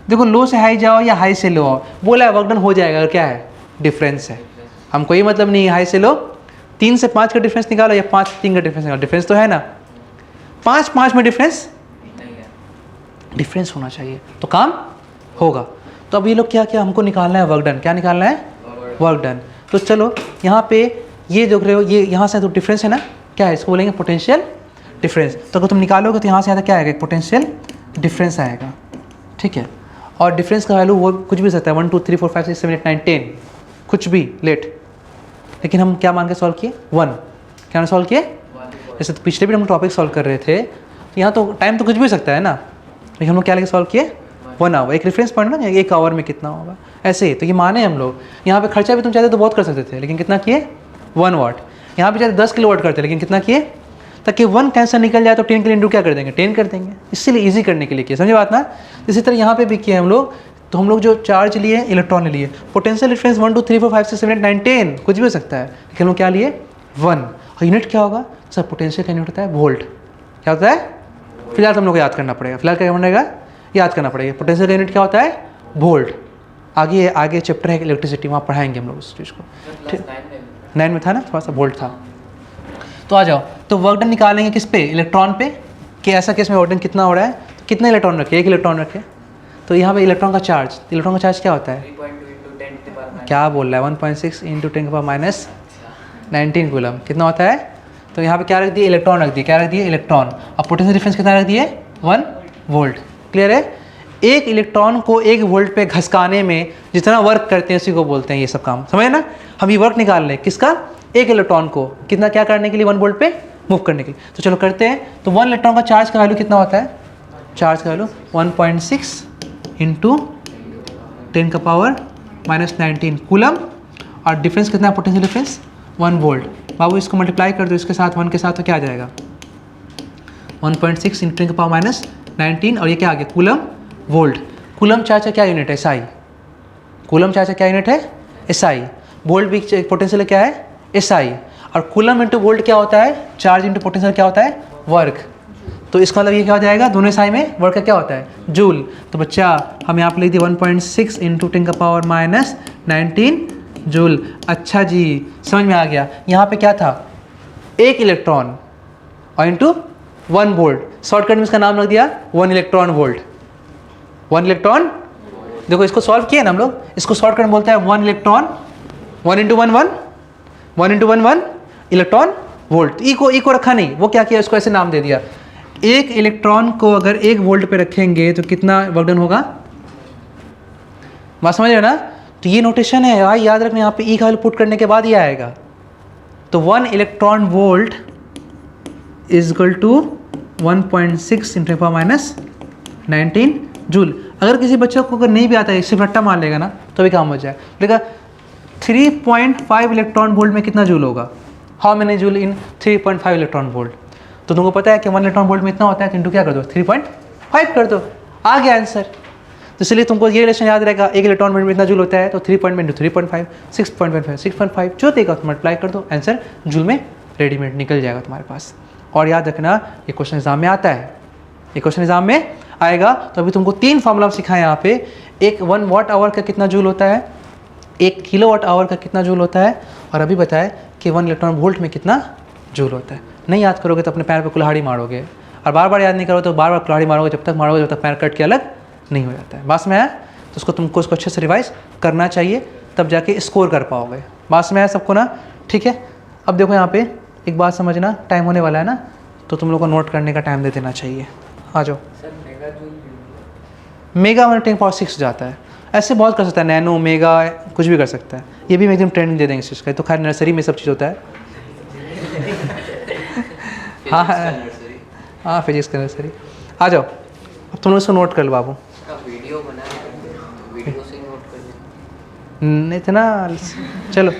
देखो लो से हाई जाओ या हाई से लो आओ, बोला है वर्क डन हो जाएगा। अगर क्या है? डिफरेंस है। हमको ये मतलब नहीं हाई से लो 3 से 5 का डिफरेंस निकालो या 5 से 3 का डिफरेंस निकालो, डिफरेंस तो है ना। 5 में डिफरेंस होना चाहिए तो काम होगा। तो अब ये लोग क्या क्या हमको निकालना है? Work done. क्या निकालना है? Work done. तो चलो यहाँ पे ये जो रहे हो, ये यहाँ से तो डिफरेंस है ना, क्या है? इसको बोलेंगे पोटेंशियल डिफरेंस। तो अगर तुम निकालोगे तो यहाँ से यहाँ तक क्या आएगा? पोटेंशियल डिफरेंस आएगा। ठीक है, और डिफरेंस का वैल्यू वो कुछ भी हो सकता है, 1 2 3 4 5 6 7 8 9 10, कुछ भी लेट। लेकिन हम क्या मान के सॉल्व किए? 1। क्या सॉल्व किए? जैसे तो पिछले भी हम टॉपिक सॉल्व कर रहे थे, तो यहाँ तो टाइम तो कुछ भी हो सकता है ना, लेकिन हम लोग क्या लेके सॉल्व किए? 1 आवर। एक रेफरेंस पॉइंट ना, 1 आवर में कितना होगा, ऐसे ही। तो ये माने हम लोग। यहाँ पे खर्चा भी तुम चाहते तो बहुत कर सकते थे, लेकिन कितना किए? 1 वाट। यहाँ पे चाहते 10 किलो वाट करते, लेकिन कितना किए? ताकि 1 कैंसर निकल जाए तो 10 के लिए इंटू क्या कर देंगे? 10 कर देंगे। इसीलिए ईजी करने के लिए किया, समझे बात ना। इसी तरह यहाँ पे भी किए हम लोग। तो हम लोग जो चार्ज लिए, इलेक्ट्रॉन लिए, पोटेंशियल डिफरेंस 1 2 3 4 5 6 7 8 9 10 कुछ भी हो सकता है, लेकिन हम लोग क्या लिए? 1। और यूनिट क्या होगा सर? पोटेंशियल का यूनिट होता है वोल्ट। क्या होता है? फिलहाल हम लोग को याद करना पड़ेगा, फिलहाल क्या बनेगा? याद करना पड़ेगा। पोटेंशियल का यूनिट क्या होता है? वोल्ट। आगे चैप्टर है इलेक्ट्रिसिटी, वहाँ पढ़ाएंगे हम लोग उस चीज़ को। ठीक, 9 में था ना, थोड़ा सा वोल्ट था। तो आ जाओ, तो वर्क डन निकालेंगे किस पे? इलेक्ट्रॉन पे। कि ऐसा केस में वर्क डन कितना हो रहा है? तो कितने इलेक्ट्रॉन रखे? 1 इलेक्ट्रॉन रखे। तो यहाँ पे इलेक्ट्रॉन का चार्ज क्या होता है? क्या बोल रहा है, 1.6 इंटू 10⁻⁻19 कूलम कितना होता है। तो यहाँ पे क्या रख दिए, इलेक्ट्रॉन रख दिए, क्या रख दिए, इलेक्ट्रॉन। अब पोटेंशियल डिफरेंस कितना रख दिए, 1 वोल्ट। क्लियर है। एक इलेक्ट्रॉन को 1 वोल्ट पे घसकाने में जितना वर्क करते हैं उसी को बोलते हैं ये सब काम, समझे ना। हम ये वर्क निकाल रहे हैं किसका, एक इलेक्ट्रॉन को कितना क्या करने के लिए, 1 वोल्ट पे मूव करने के लिए। तो चलो करते हैं। तो 1 इलेक्ट्रॉन का चार्ज का वैल्यू कितना होता है, चार्ज का वैल्यू 1.6 इंटू 10⁻⁻19 कूलम। और डिफरेंस कितना है, पोटेंशियल डिफरेंस 1 वोल्ट। बाबू इसको मल्टीप्लाई कर दो इसके साथ, 1 के साथ, तो क्या आ जाएगा 1.6 इंटू 10⁻⁻19 और ये क्या आ गया, कूलम वोल्ट। कूलम चार्ज का क्या यूनिट है, SI। कूलम चार्ज का क्या यूनिट है, SI। वोल्ट भी पोटेंशियल क्या है, SI। और कूलम इंटू वोल्ट क्या होता है, चार्ज इंटू पोटेंशियल क्या होता है, वर्क। तो इसका मतलब ये क्या हो जाएगा, दोनों SI में वर्क का क्या होता है, जूल। तो बच्चा हम यहाँ पर लिख दिए 1.6 इंटू 10⁻⁻19 जूल। अच्छा जी, समझ में आ गया। यहाँ पे क्या था, एक इलेक्ट्रॉन और इंटू 1 वोल्ट। शॉर्टकट में इसका नाम रख दिया 1 इलेक्ट्रॉन वोल्ट। 1 इलेक्ट्रॉन, देखो इसको सॉल्व किया ना हम लोग, इसको शॉर्टकट में बोलते हैं 1 electron, 1 into 1 1, 1 into 1 1 electron volt. E को रखा नहीं, वो क्या किया, इसको ऐसे नाम दे दिया। एक इलेक्ट्रॉन को अगर 1 वोल्ट पे रखेंगे तो कितना वर्क डन होगा, बात समझ रहे हो ना। तो ये नोटेशन है भाई, याद रखना, यहाँ पे ई का वैल्यू पुट करने के बाद ये आएगा। तो 1 electron volt is equal to 1.6 into 10⁻⁻19 joule. अगर किसी बच्चे को अगर नहीं भी आता है, सिर्फ रट्टा मार लेगा ना तो भी काम हो जाए। लेकिन 3.5 इलेक्ट्रॉन वोल्ट में कितना जूल होगा, how many joule in 3.5 electron volt. तो तुमको पता है कि 1 इलेक्ट्रॉन वोल्ट में इतना होता है, तो इंटू क्या कर दो, 3.5 कर दो, आ गया आंसर। तो इसलिए तुमको ये रिलेशन याद रहेगा, एक इलेक्ट्रॉन वोल्ट में इतना जूल होता है, तो 3 इंटू 3.5 6.5 6.5 जो देगा तो मल्टीप्लाई कर दो, आंसर जूल में रेडीमेड निकल जाएगा तुम्हारे पास। और याद रखना ये क्वेश्चन एग्जाम में आता है, ये क्वेश्चन एग्जाम में आएगा। तो अभी तुमको 3 फॉर्मूला सिखाए यहाँ पे। एक 1 वाट आवर का कितना जूल होता है, 1 किलोवाट आवर का कितना जूल होता है, और अभी बताए कि 1 इलेक्ट्रॉन वोल्ट में कितना जूल होता है। नहीं याद करोगे तो अपने पैर पे कुल्हाड़ी मारोगे, और बार बार याद नहीं करोगे तो बार बार कुल्हाड़ी मारोगे, जब तक मारोगे जब तक पैर कट के अलग नहीं हो जाता है। बात में आया, तो उसको तुमको इसको अच्छे से रिवाइज करना चाहिए, तब जाके स्कोर कर पाओगे। बात में आया सबको ना, ठीक है। अब देखो यहाँ पे एक बात समझना, टाइम होने वाला है ना, तो तुम लोग को नोट करने का टाइम दे देना चाहिए। आ जाओ। मेगा 10⁻6 जाता है, ऐसे बहुत कर सकता है, नैनो मेगा कुछ भी कर सकता है। ये भी मैं एकदम ट्रेनिंग दे देंगे इस चीज़ का, तो खैर नर्सरी में सब चीज़ होता है। हाँ हाँ फिजिक्स का नर्सरी। आ जाओ, अब तुम लोग इसको नोट कर लो बाबू। वीडियो बना, वीडियो से नोट कर इतना चलो।